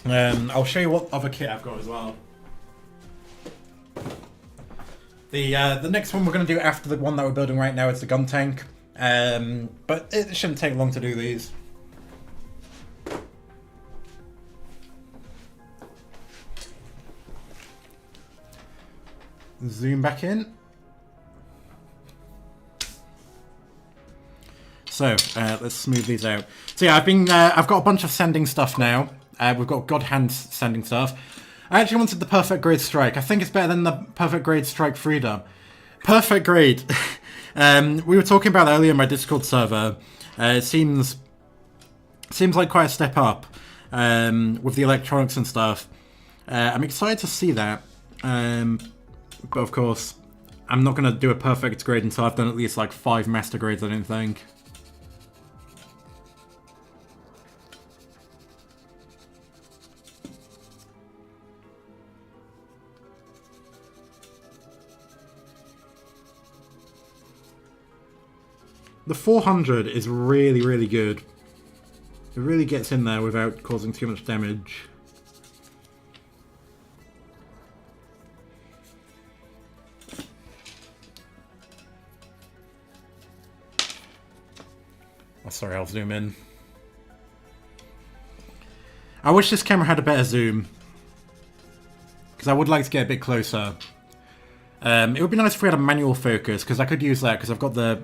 I'll show you what other kit I've got as well. The next one we're going to do after the one that we're building right now is the gun tank. But it shouldn't take long to do these. Zoom back in. So, let's smooth these out. So yeah, I've got a bunch of sanding stuff now. We've got God Hand sanding stuff. I actually wanted the Perfect Grade Strike. I think it's better than the Perfect Grade Strike Freedom. Perfect Grade. We were talking about that earlier in my Discord server. It seems like quite a step up with the electronics and stuff. I'm excited to see that. But of course, I'm not going to do a Perfect Grade until I've done at least like 5 Master Grades, I don't think. The 400 is really, really good. It really gets in there without causing too much damage. Oh, sorry, I'll zoom in. I wish this camera had a better zoom, because I would like to get a bit closer. It would be nice if we had a manual focus, because I could use that, because I've got the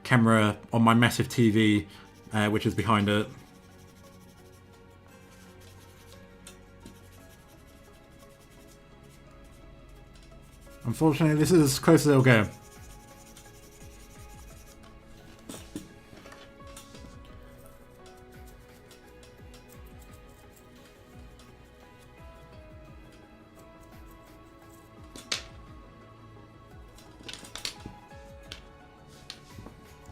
camera on my massive TV, which is behind it. Unfortunately, this is as close as it'll go.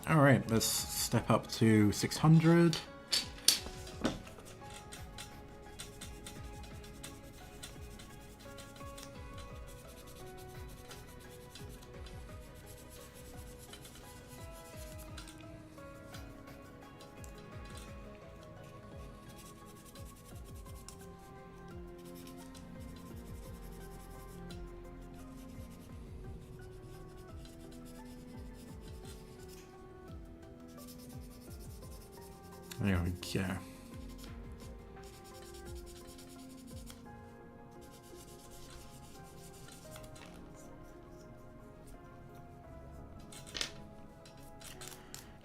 Alright, let's step up to 600. There we go.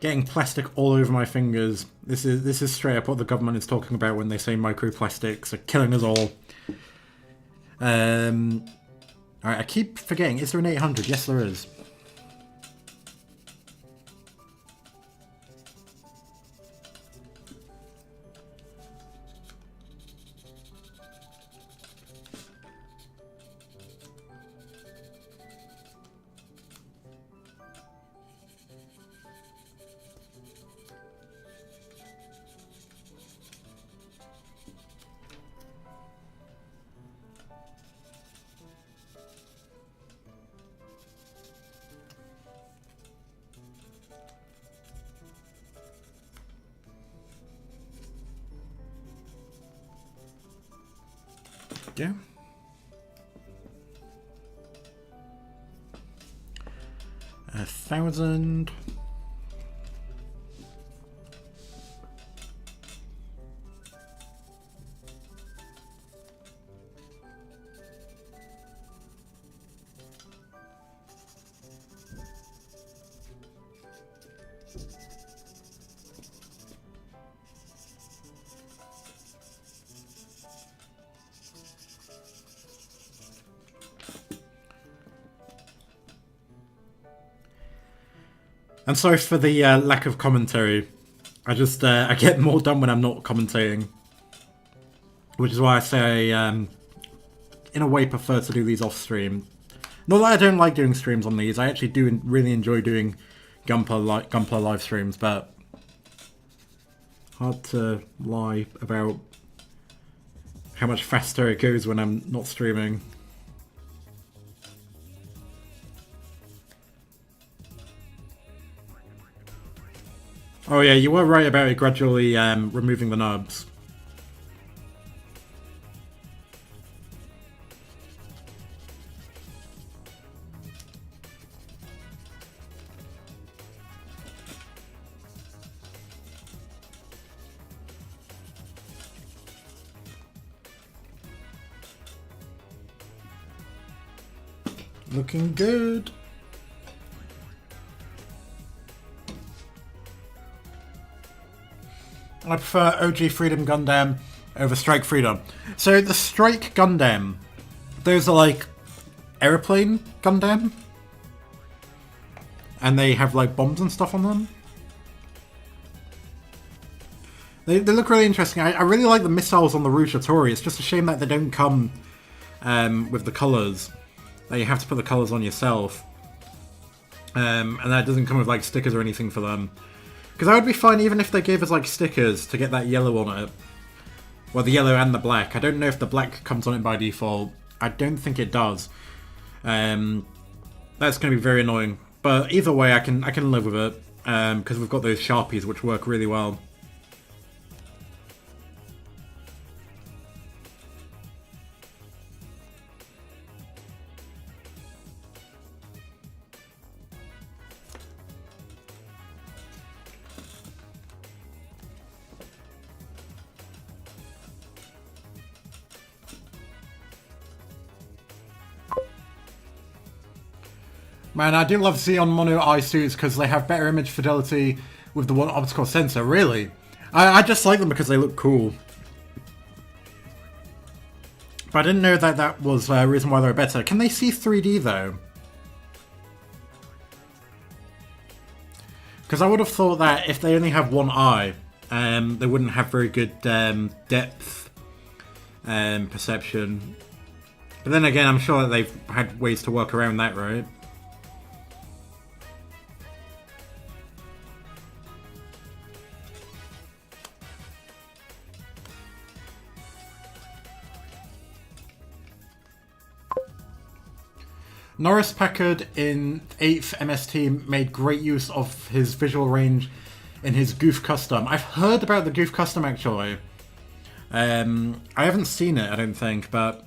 Getting plastic all over my fingers. This is straight up what the government is talking about when they say microplastics are killing us all. Alright, I keep forgetting. Is there an 800? Yes, there is. Yeah. A 1,000. I'm sorry for the lack of commentary. I just I get more done when I'm not commentating, which is why I say in a way prefer to do these off stream. Not that I don't like doing streams on these. I actually do really enjoy doing Gunpla live streams, but hard to lie about how much faster it goes when I'm not streaming. Oh yeah, you were right about it gradually removing the nubs. Looking good. I prefer OG Freedom Gundam over Strike Freedom. So the Strike Gundam, those are like airplane Gundam, and they have like bombs and stuff on them. They look really interesting. I really like the missiles on the Rouge Tori. It's just a shame that they don't come with the colours. That you have to put the colours on yourself. And that doesn't come with like stickers or anything for them. Because I would be fine even if they gave us like stickers to get that yellow on it. Well, the yellow and the black. I don't know if the black comes on it by default. I don't think it does. That's going to be very annoying. But either way, I can live with it. Because we've got those Sharpies which work really well. Man, I do love Xeon Mono eye suits because they have better image fidelity with the one optical sensor, really. I just like them because they look cool. But I didn't know that that was a reason why they're better. Can they see 3D though? Because I would have thought that if they only have one eye, they wouldn't have very good depth perception. But then again, I'm sure that they've had ways to work around that, right? Norris Packard in 8th MST made great use of his visual range in his Goof Custom. I've heard about the Goof Custom actually. I haven't seen it, I don't think, but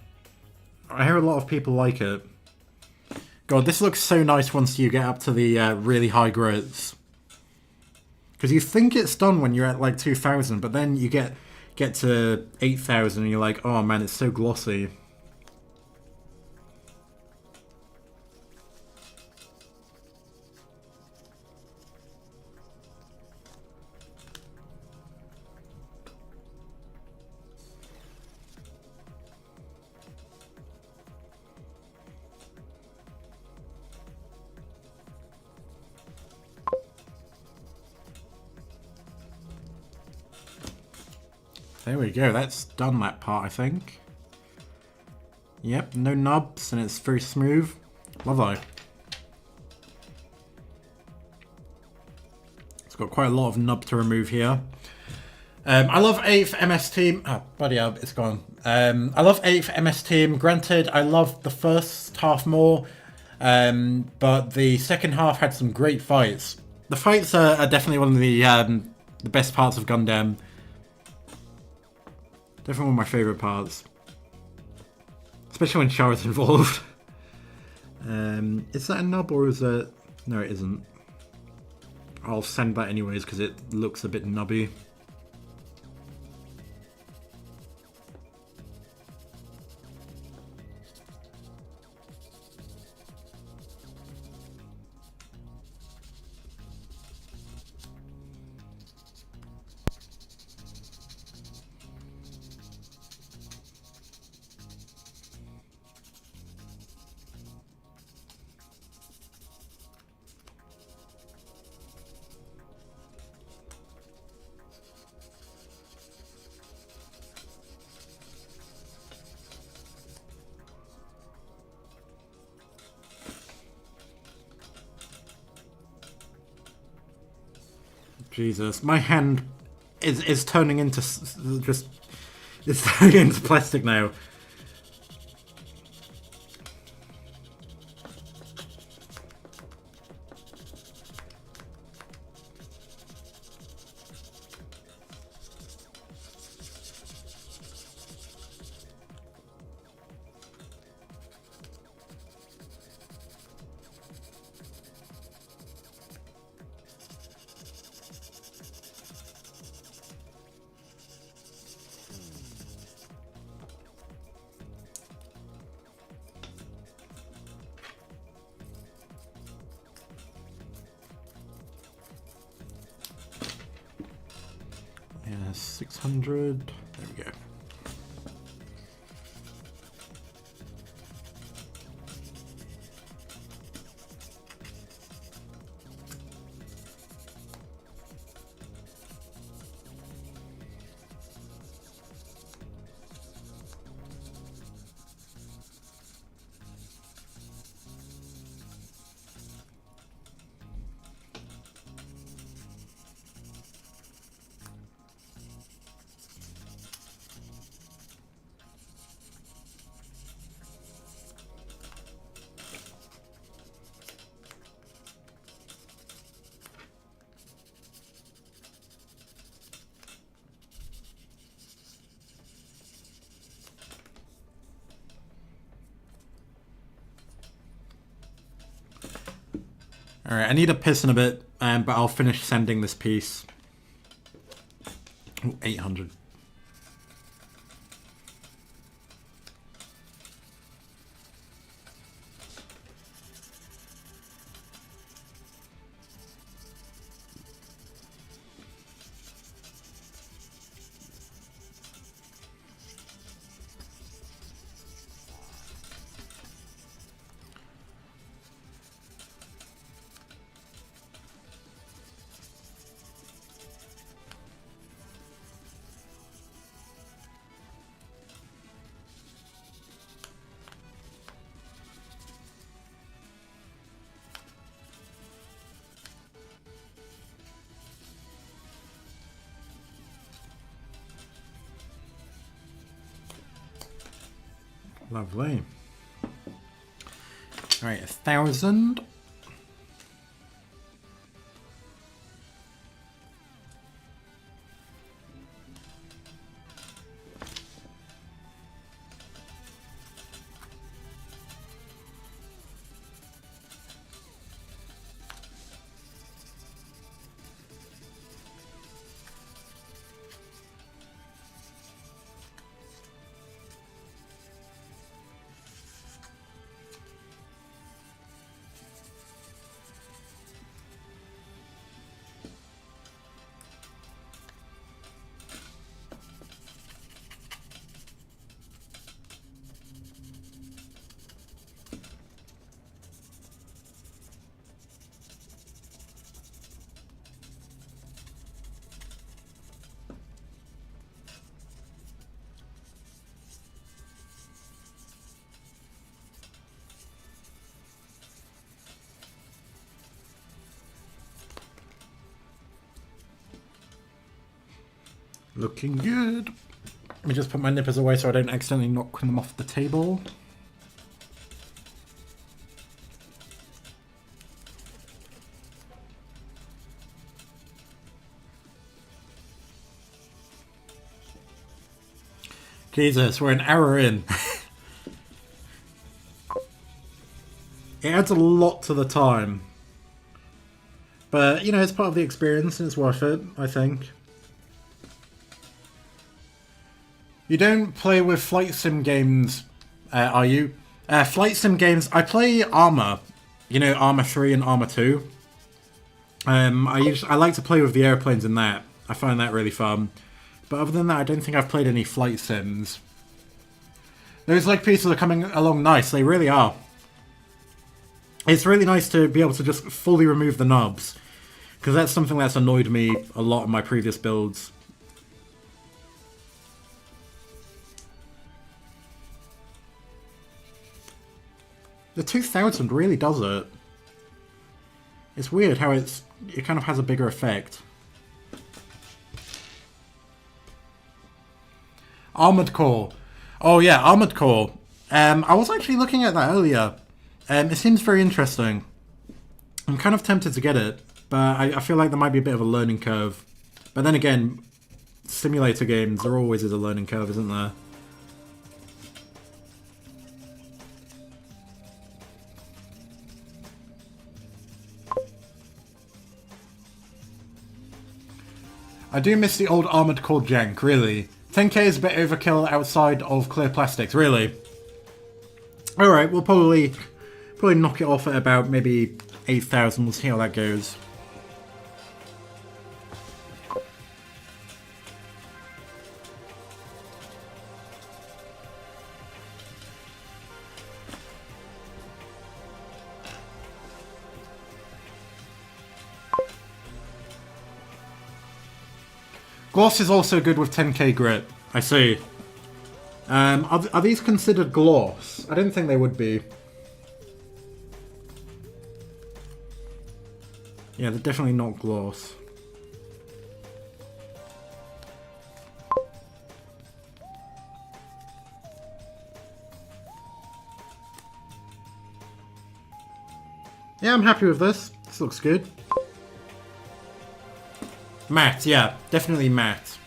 I hear a lot of people like it. God, this looks so nice once you get up to the really high grids. Because you think it's done when you're at like 2000, but then you get to 8000 and you're like, oh man, it's so glossy. There we go, that's done that part, I think. Yep, no nubs, and it's very smooth. Lovely. It's got quite a lot of nub to remove here. I love 8th MS Team. Oh, bloody hell, it's gone. I love 8th MS Team. Granted, I loved the first half more, but the second half had some great fights. The fights are definitely one of the best parts of Gundam. Definitely one of my favourite parts. Especially when Chara's involved. Is that a nub or is that... No, it isn't. I'll send that anyways because it looks a bit nubby. Jesus, my hand is turning into it's turning into plastic now. Yeah, 600. There we go. Alright, I need to piss in a bit, but I'll finish sending this piece. Ooh, 800. Lovely. Alright, 1,000. Looking good. Let me just put my nippers away so I don't accidentally knock them off the table. Jesus, we're an hour in. It adds a lot to the time. But, you know, it's part of the experience and it's worth it, I think. You don't play with flight sim games, are you? Flight sim games, I play Arma. You know, Arma 3 and Arma 2. I like to play with the airplanes in that. I find that really fun. But other than that, I don't think I've played any flight sims. Those leg pieces are coming along nice, they really are. It's really nice to be able to just fully remove the knobs. Because that's something that's annoyed me a lot in my previous builds. The 2000 really does it. It's weird how it kind of has a bigger effect. Armored Core. Oh yeah, Armored Core. I was actually looking at that earlier. It seems very interesting. I'm kind of tempted to get it, but I feel like there might be a bit of a learning curve. But then again, simulator games, there always is a learning curve, isn't there? I do miss the old Armored Core jank, really. 10k is a bit overkill outside of clear plastics, really. Alright, we'll probably knock it off at about maybe 8,000, we'll see how that goes. Gloss is also good with 10k grit, I see. Are these considered gloss? I don't think they would be. Yeah, they're definitely not gloss. Yeah, I'm happy with this. This looks good. Matte, yeah, definitely matte.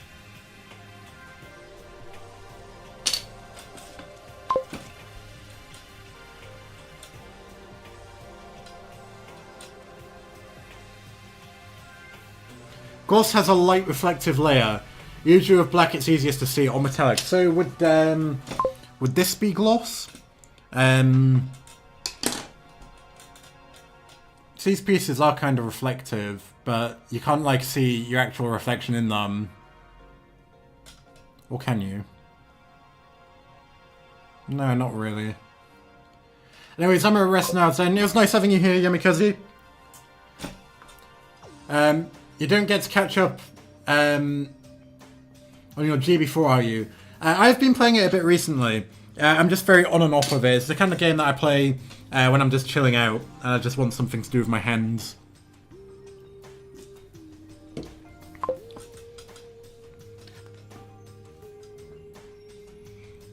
Gloss has a light reflective layer. Usually with black it's easiest to see, or metallic. So would this be gloss? These pieces are kind of reflective, but you can't like see your actual reflection in them. Or can you? No, not really. Anyways, I'm gonna rest now, so it was nice having you here, Yamikaze. You don't get to catch up on your GB4, are you? I've been playing it a bit recently. I'm just very on and off of it. It's the kind of game that I play when I'm just chilling out and I just want something to do with my hands.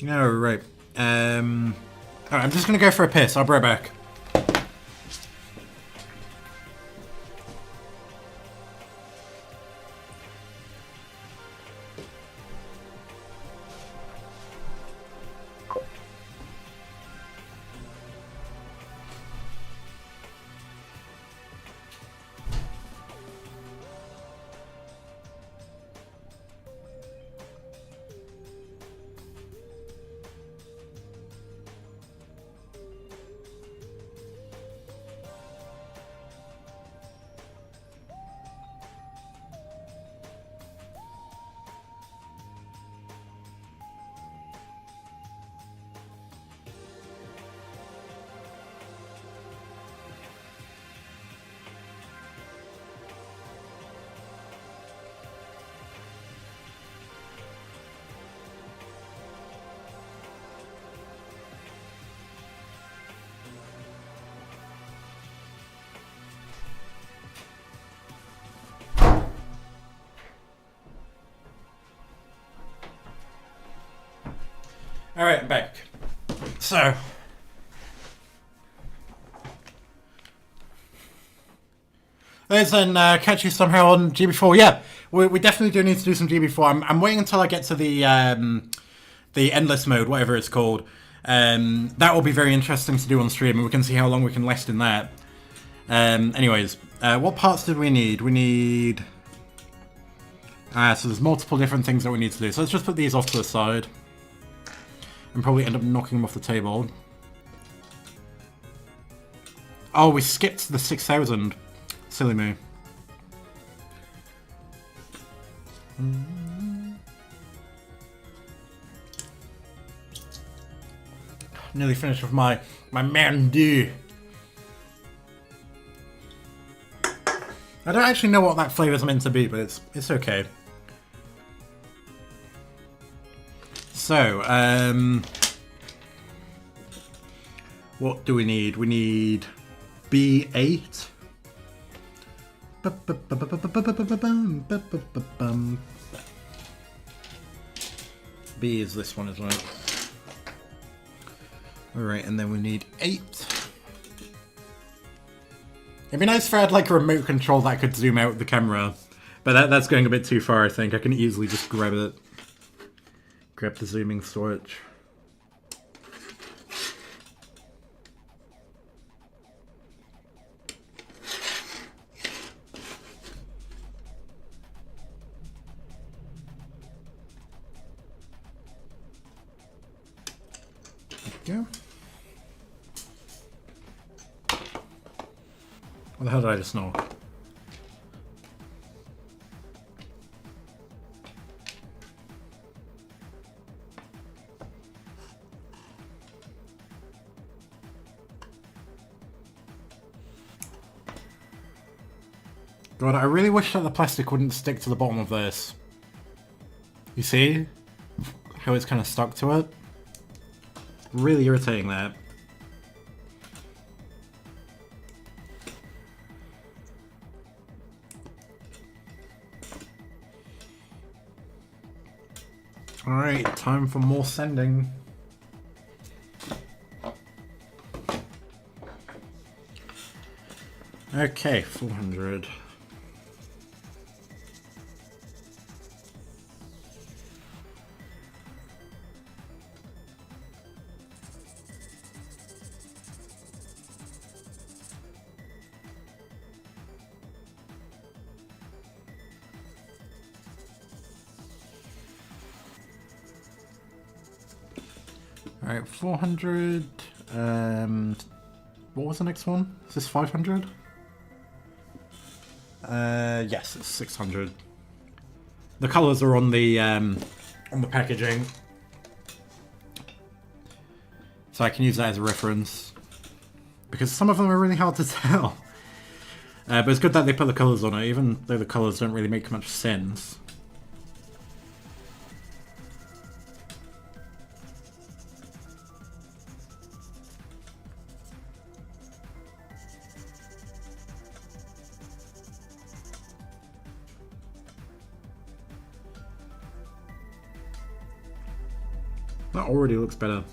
Alright. Alright, I'm just gonna go for a piss. I'll be right back. Alright, I'm back. So. Let's then catch you somehow on GB4. Yeah, we definitely do need to do some GB4. I'm waiting until I get to the endless mode, whatever it's called. That will be very interesting to do on stream, and we can see how long we can last in that. Anyways, what parts did we need? We need... so there's multiple different things that we need to do. So let's just put these off to the side. And probably end up knocking them off the table. Oh, we skipped the 6,000. Silly me. Nearly finished with my mandu. I don't actually know what that flavour's meant to be, but it's okay. So, what do we need? We need B8. B is this one as well. Alright, and then we need 8. It'd be nice if I had like a remote control that could zoom out the camera. But that's going a bit too far, I think. I can easily just grab it. Grab the zooming switch. There we go. What the hell did I just know? God, I really wish that the plastic wouldn't stick to the bottom of this. You see? How it's kind of stuck to it? Really irritating that. Alright, time for more sending. Okay, 400. Alright, 400. What was the next one? Is this 500? Yes, it's 600. The colours are on the packaging, so I can use that as a reference because some of them are really hard to tell. But it's good that they put the colours on it, even though the colours don't really make much sense. That already looks better.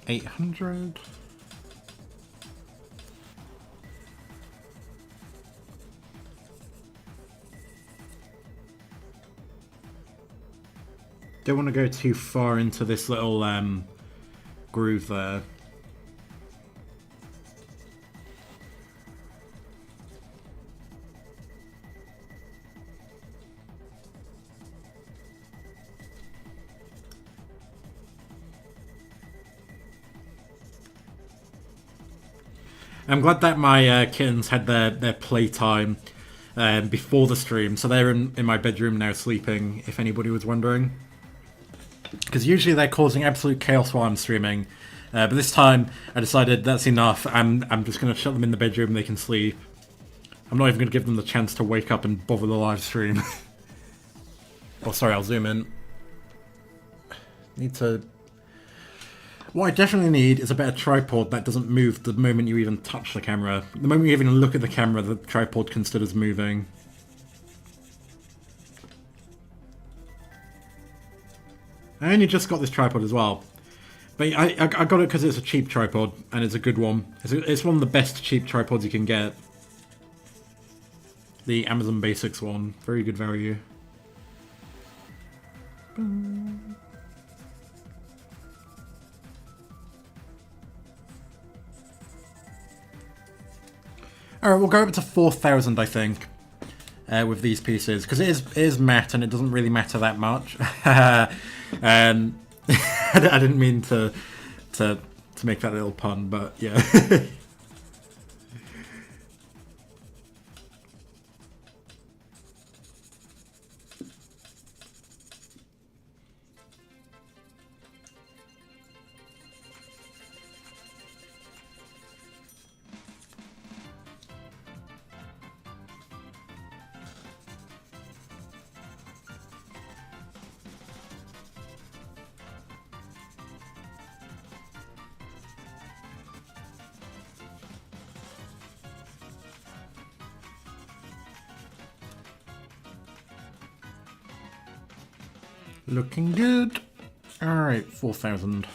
$800. Don't want to go too far into this little groove there. I'm glad that my kittens had their playtime before the stream, so they're in my bedroom now sleeping, if anybody was wondering. Because usually they're causing absolute chaos while I'm streaming, but this time I decided that's enough. I'm just going to shut them in the bedroom and they can sleep. I'm not even going to give them the chance to wake up and bother the live stream. Oh, sorry, I'll zoom in. Need to... What I definitely need is a better tripod that doesn't move the moment you even touch the camera. The moment you even look at the camera, the tripod considers moving. I only just got this tripod as well. But I got it because it's a cheap tripod, and it's a good one. It's one of the best cheap tripods you can get. The Amazon Basics one. Very good value. Alright, we'll go up to 4,000, I think, with these pieces. Because it is matte, and it doesn't really matter that much. I didn't mean to make that little pun, but yeah. Looking good. Alright, 4,000.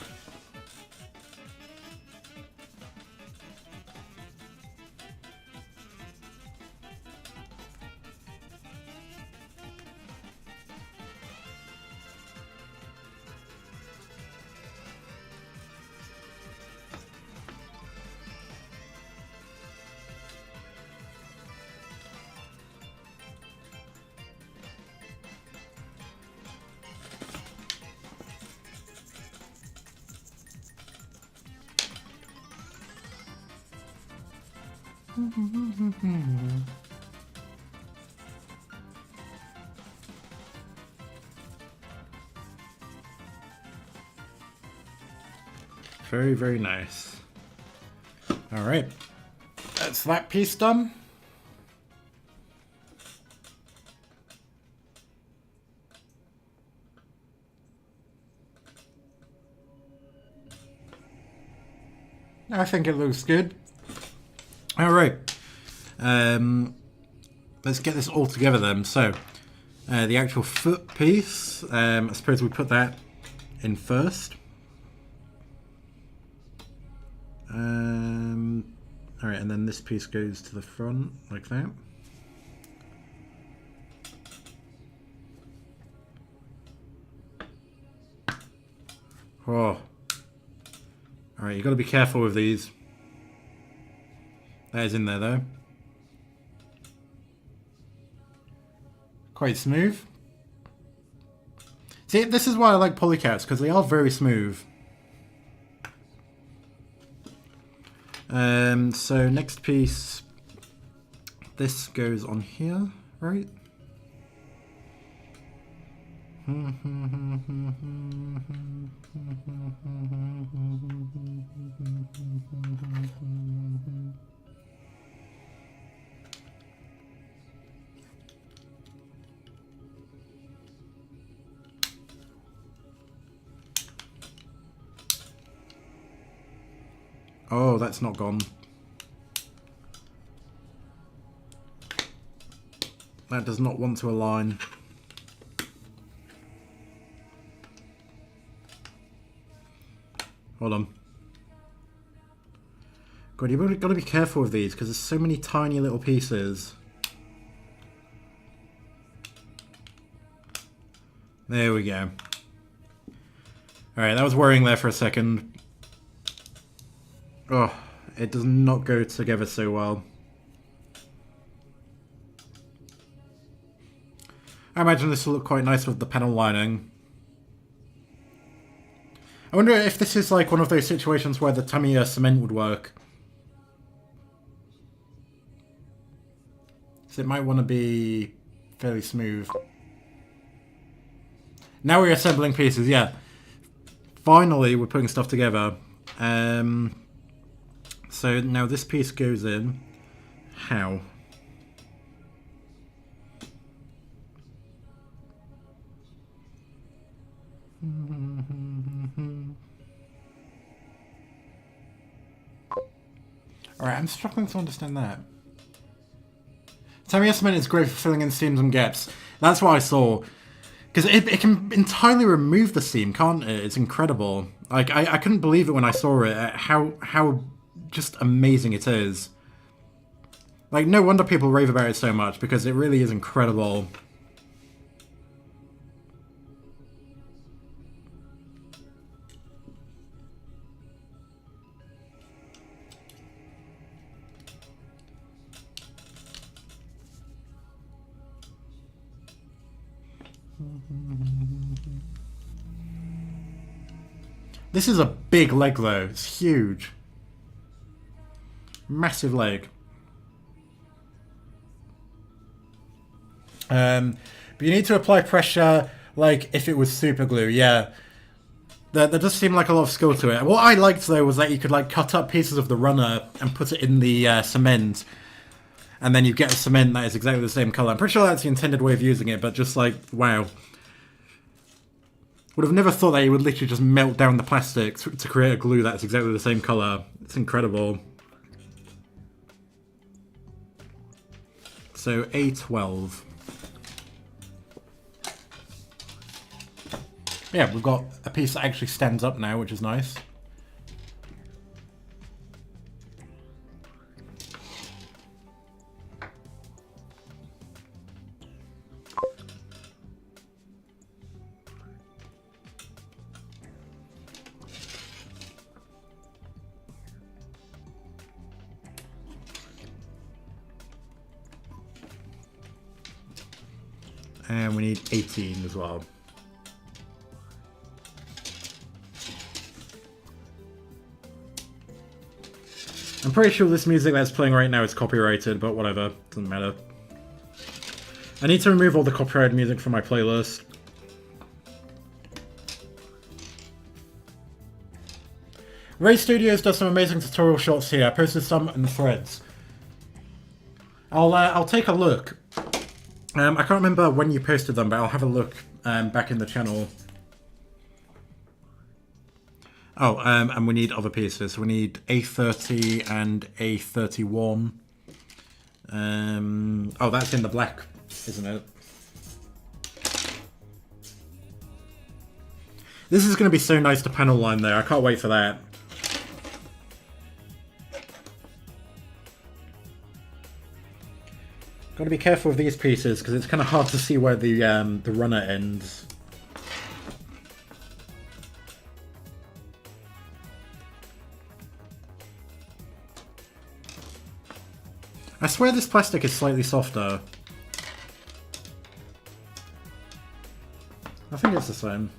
Very, very nice. Alright. That's that piece done. I think it looks good. Alright. Let's get this all together then. So, the actual foot piece, I suppose we put that in first. Alright, and then this piece goes to the front, like that. Oh. Alright, you've got to be careful with these. That is in there, though. Quite smooth. See, this is why I like polycats, because they are very smooth. So next piece, this goes on here, right? Oh, that's not gone. That does not want to align. Hold on. God, you've got to be careful with these because there's so many tiny little pieces. There we go. Alright, that was worrying there for a second. Oh, it does not go together so well. I imagine this will look quite nice with the panel lining. I wonder if this is like one of those situations where the Tamiya cement would work. So it might want to be fairly smooth. Now we're assembling pieces, yeah. Finally, we're putting stuff together. So now this piece goes in. How? Alright, I'm struggling to understand that. Tamiya cement is great for filling in seams and gaps. That's what I saw. Because it can entirely remove the seam, can't it? It's incredible. Like, I couldn't believe it when I saw it, how just amazing it is. Like, no wonder people rave about it so much, because it really is incredible. This is a big leg though, it's huge. Massive leg. But you need to apply pressure like if it was super glue, yeah. There does seem like a lot of skill to it. What I liked though was that you could like cut up pieces of the runner and put it in the cement. And then you get a cement that is exactly the same colour. I'm pretty sure that's the intended way of using it, but just like, wow. Would have never thought that you would literally just melt down the plastic to create a glue that's exactly the same colour. It's incredible. So A12. Yeah, we've got a piece that actually stands up now, which is nice. And we need 18 as well. I'm pretty sure this music that's playing right now is copyrighted, but whatever, doesn't matter. I need to remove all the copyrighted music from my playlist. Ray Studios does some amazing tutorial shots here. I posted some in the threads. I'll take a look. I can't remember when you posted them, but I'll have a look back in the channel. Oh, and we need other pieces. We need A30 and A31. Oh, that's in the black, isn't it? This is going to be so nice to panel line there. I can't wait for that. Got to be careful with these pieces because it's kind of hard to see where the runner ends. I swear this plastic is slightly softer. I think it's the same.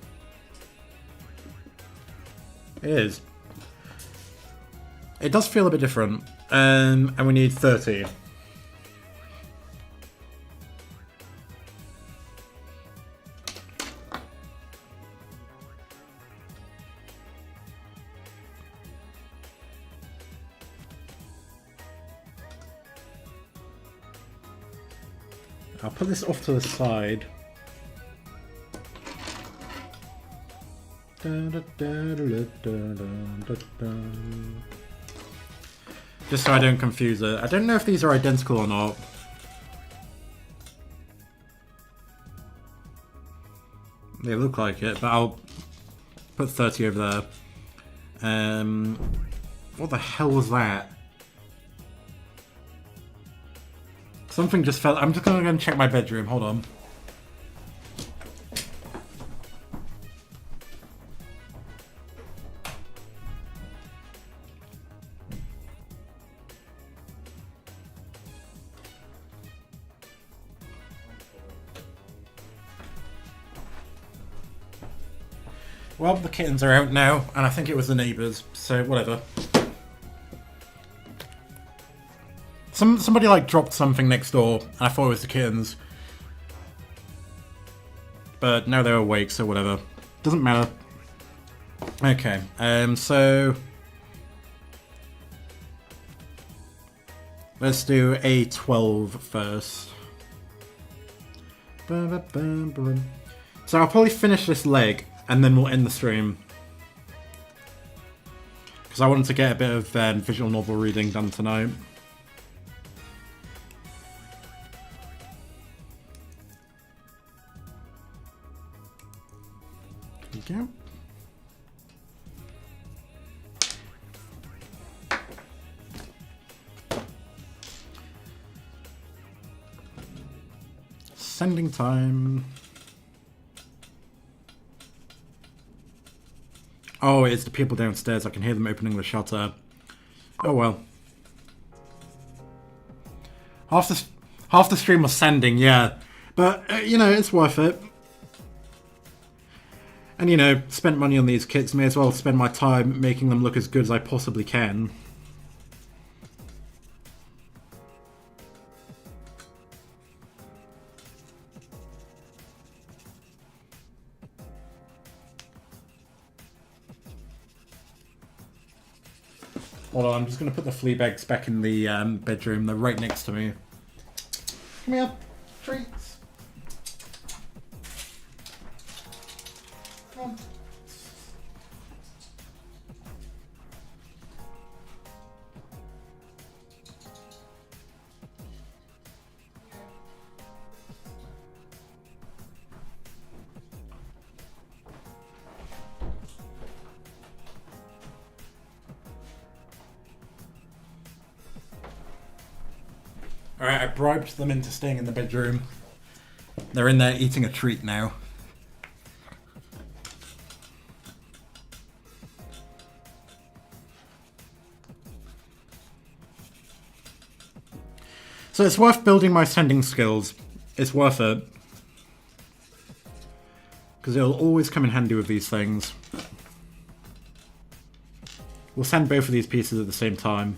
It is. It does feel a bit different. And we need 30. I'll put this off to the side. Just so I don't confuse it. I don't know if these are identical or not. They look like it, but I'll put 30 over there. What the hell was that? Something just fell. I'm just gonna go and check my bedroom. Hold on. Well, the kittens are out now, and I think it was the neighbours, so whatever. Somebody like dropped something next door, and I thought it was the kittens. But now they're awake, so whatever. Doesn't matter. Okay, so let's do A12 first. So I'll probably finish this leg, and then we'll end the stream. Because I wanted to get a bit of visual novel reading done tonight. There you go. Sending time. Oh, it's the people downstairs. I can hear them opening the shutter. Oh well. Half the stream was sending, yeah. But, you know, it's worth it. And, you know, spent money on these kits. May as well spend my time making them look as good as I possibly can. Hold on, I'm just going to put the flea bags back in the bedroom. They're right next to me. Come here. Treats. Come on. Alright, I bribed them into staying in the bedroom. They're in there eating a treat now. So it's worth building my sending skills. It's worth it. Because it'll always come in handy with these things. We'll send both of these pieces at the same time.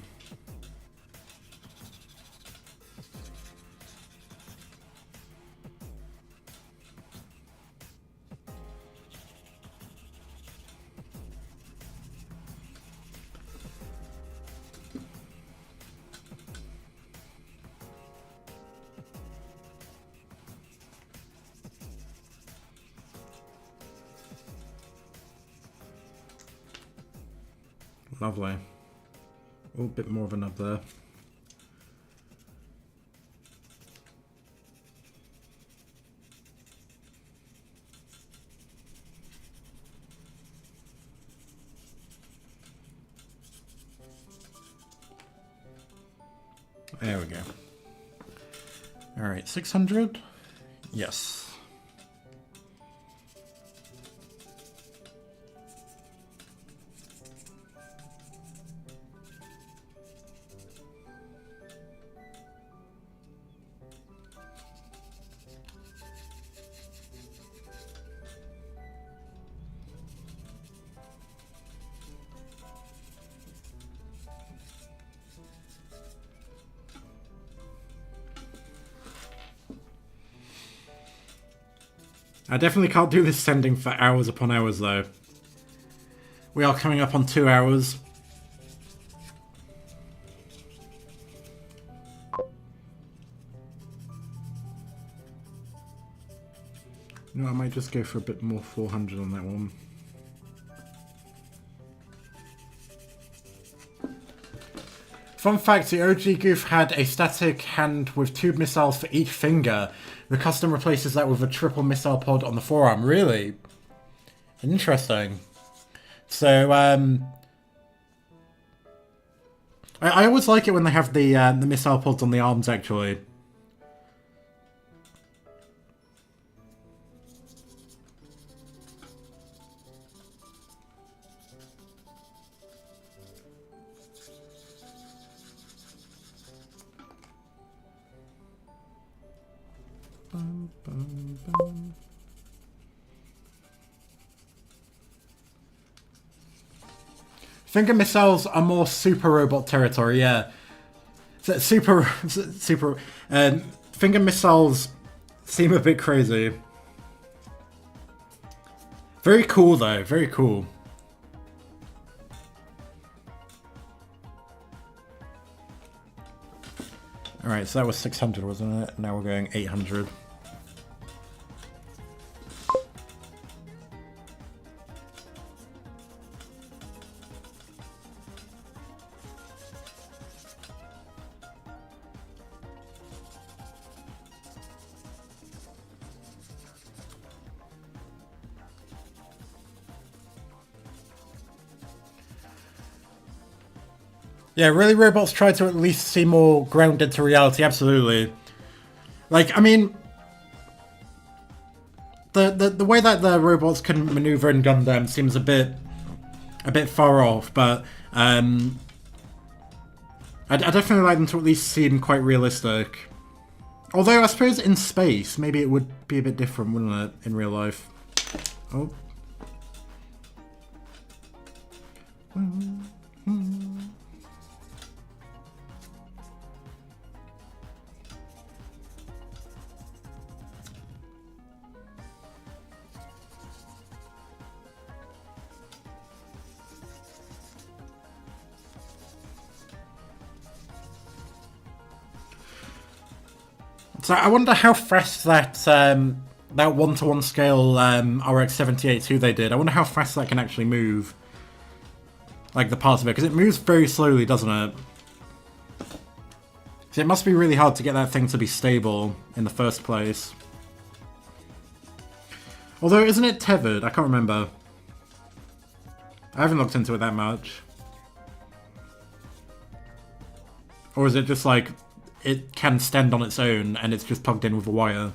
Lovely. Oh, a bit more of a nub there. There we go. Alright, 600? Yes. I definitely can't do this sending for hours upon hours, though. We are coming up on 2 hours. You know, I might just go for a bit more 400 on that one. Fun fact, the OG Goof had a static hand with 2 missiles for each finger. The custom replaces that with a triple missile pod on the forearm. Really? Interesting. So, I always like it when they have the missile pods on the arms, actually. Finger missiles are more super robot territory, yeah. So super, finger missiles seem a bit crazy. Very cool though, very cool. Alright, so that was 600, wasn't it? Now we're going 800. Yeah, really robots try to at least seem more grounded to reality, absolutely. Like, I mean, the way that the robots can maneuver in Gundam seems a bit far off, but I definitely like them to at least seem quite realistic. Although I suppose in space, maybe it would be a bit different, wouldn't it, in real life? Oh. So I wonder how fast that that 1-to-1 scale RX-78-2 they did. I wonder how fast that can actually move. Like the part of it, because it moves very slowly, doesn't it? So it must be really hard to get that thing to be stable in the first place. Although, isn't it tethered? I can't remember. I haven't looked into it that much. Or is it just like, it can stand on its own and it's just plugged in with a wire?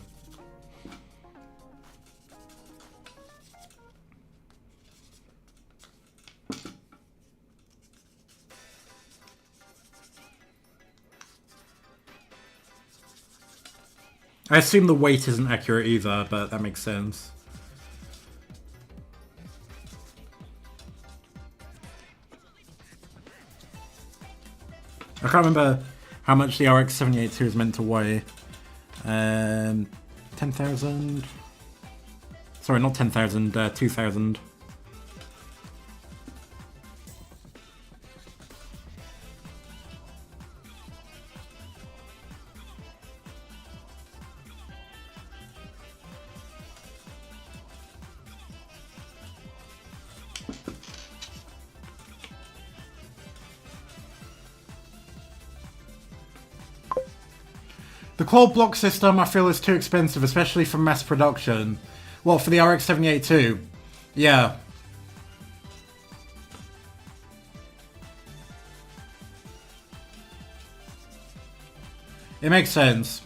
I assume the weight isn't accurate either, but that makes sense. I can't remember how much the RX-78-2 is meant to weigh. 10,000... Sorry, not 10,000, 2,000. The core block system I feel is too expensive, especially for mass production. Well, for the RX-78-2. Yeah. It makes sense.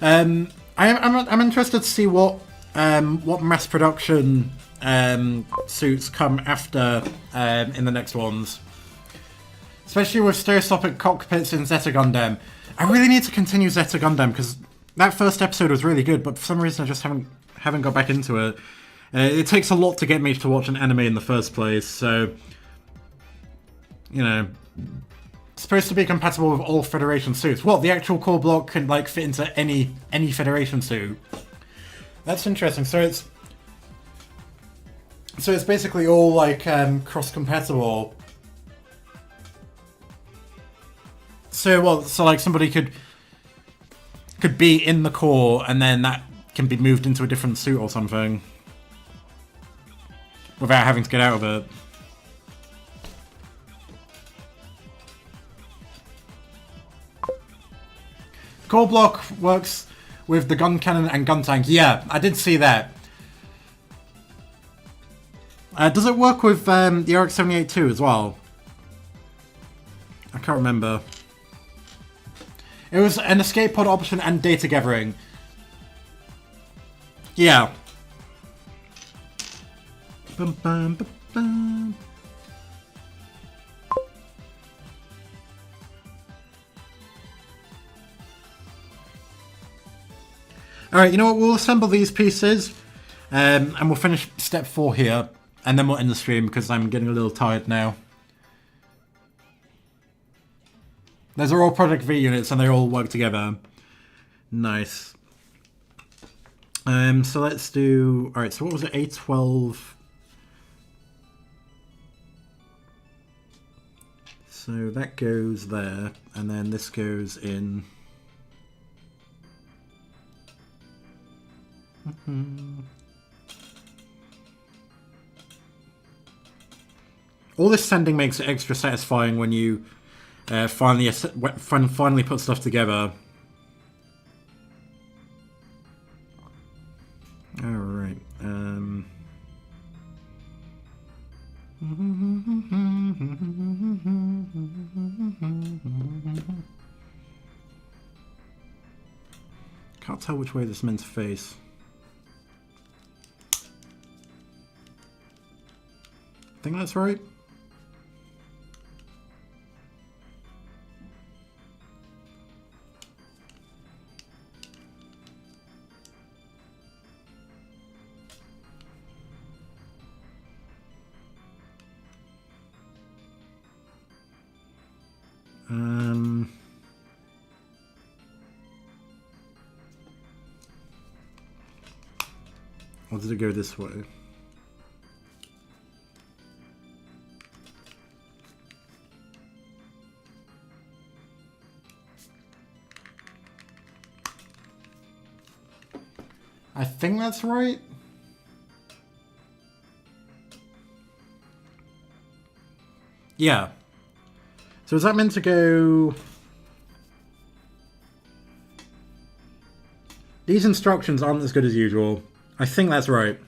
I'm interested to see what mass production suits come after in the next ones. Especially with stereoscopic cockpits in Zeta Gundam. I really need to continue Zeta Gundam because that first episode was really good, but for some reason I just haven't got back into it. It takes a lot to get me to watch an anime in the first place, so you know, it's supposed to be compatible with all Federation suits. Well, the actual core block can like fit into any Federation suit. That's interesting. So it's basically all like cross-compatible. So like somebody could be in the core and then that can be moved into a different suit or something without having to get out of it. Core block works with the gun cannon and gun tank. Yeah, I did see that. Does it work with the RX-78-2 as well? I can't remember. It was an escape pod option and data gathering. Yeah. Bum, bum, bum, bum. Alright, you know what? We'll assemble these pieces and we'll finish step 4 here and then we'll end the stream because I'm getting a little tired now. Those are all Project V units and they all work together. Nice. So let's do... Alright, so what was it? A12. So that goes there, and then this goes in... All this sanding makes it extra satisfying when you finally put stuff together. Alright. can't tell which way this is meant to face. I think that's right. Or did it go this way? I think that's right. Yeah. So is that meant to go... These instructions aren't as good as usual. I think that's right.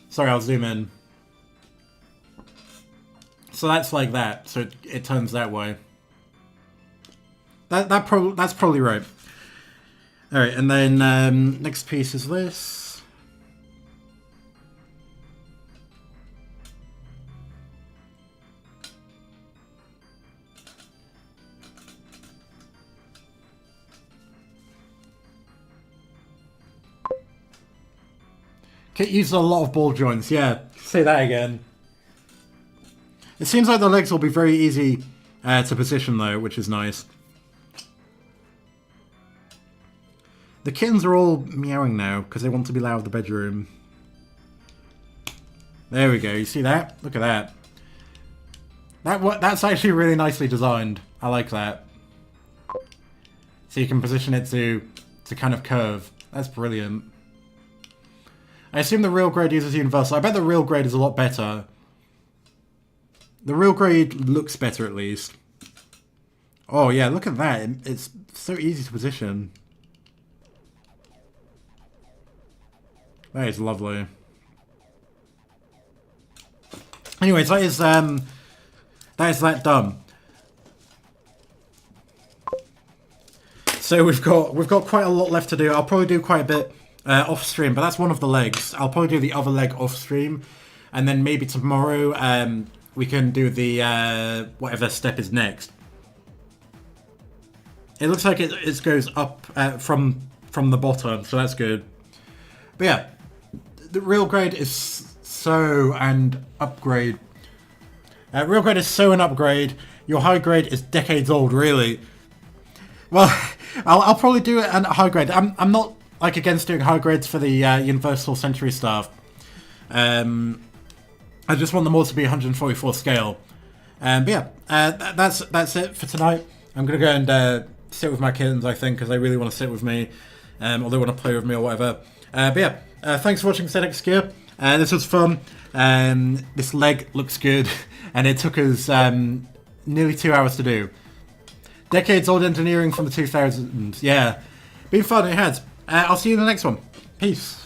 Sorry, I'll zoom in. So that's like that. So it turns that way. That's probably right. All right, and then next piece is this. Kit uses a lot of ball joints, yeah. Say that again. It seems like the legs will be very easy to position though, which is nice. The kittens are all meowing now because they want to be loud in the bedroom. There we go, you see that? Look at that. That's actually really nicely designed. I like that. So you can position it to kind of curve. That's brilliant. I assume the real grade uses universal. I bet the real grade is a lot better. The real grade looks better at least. Oh yeah, look at that. It's so easy to position. That is lovely. Anyways, that is that done. So we've got quite a lot left to do. I'll probably do quite a bit off stream, but that's one of the legs. I'll probably do the other leg off stream, and then maybe tomorrow we can do the whatever step is next. It looks like it goes up from the bottom, so that's good. But yeah, the real grade is so an upgrade. Real grade is so an upgrade. Your high grade is decades old, really. Well, I'll probably do it at high grade. I'm not like against doing high grades for the Universal Century stuff. I just want them all to be 144 scale. But yeah, that's it for tonight. I'm gonna go and sit with my kittens, I think, because they really want to sit with me, or they want to play with me or whatever. But yeah, thanks for watching Xenith Gear. This was fun. This leg looks good, and it took us nearly 2 hours to do. Decades old engineering from the 2000s. Yeah, been fun. It has. I'll see you in the next one. Peace.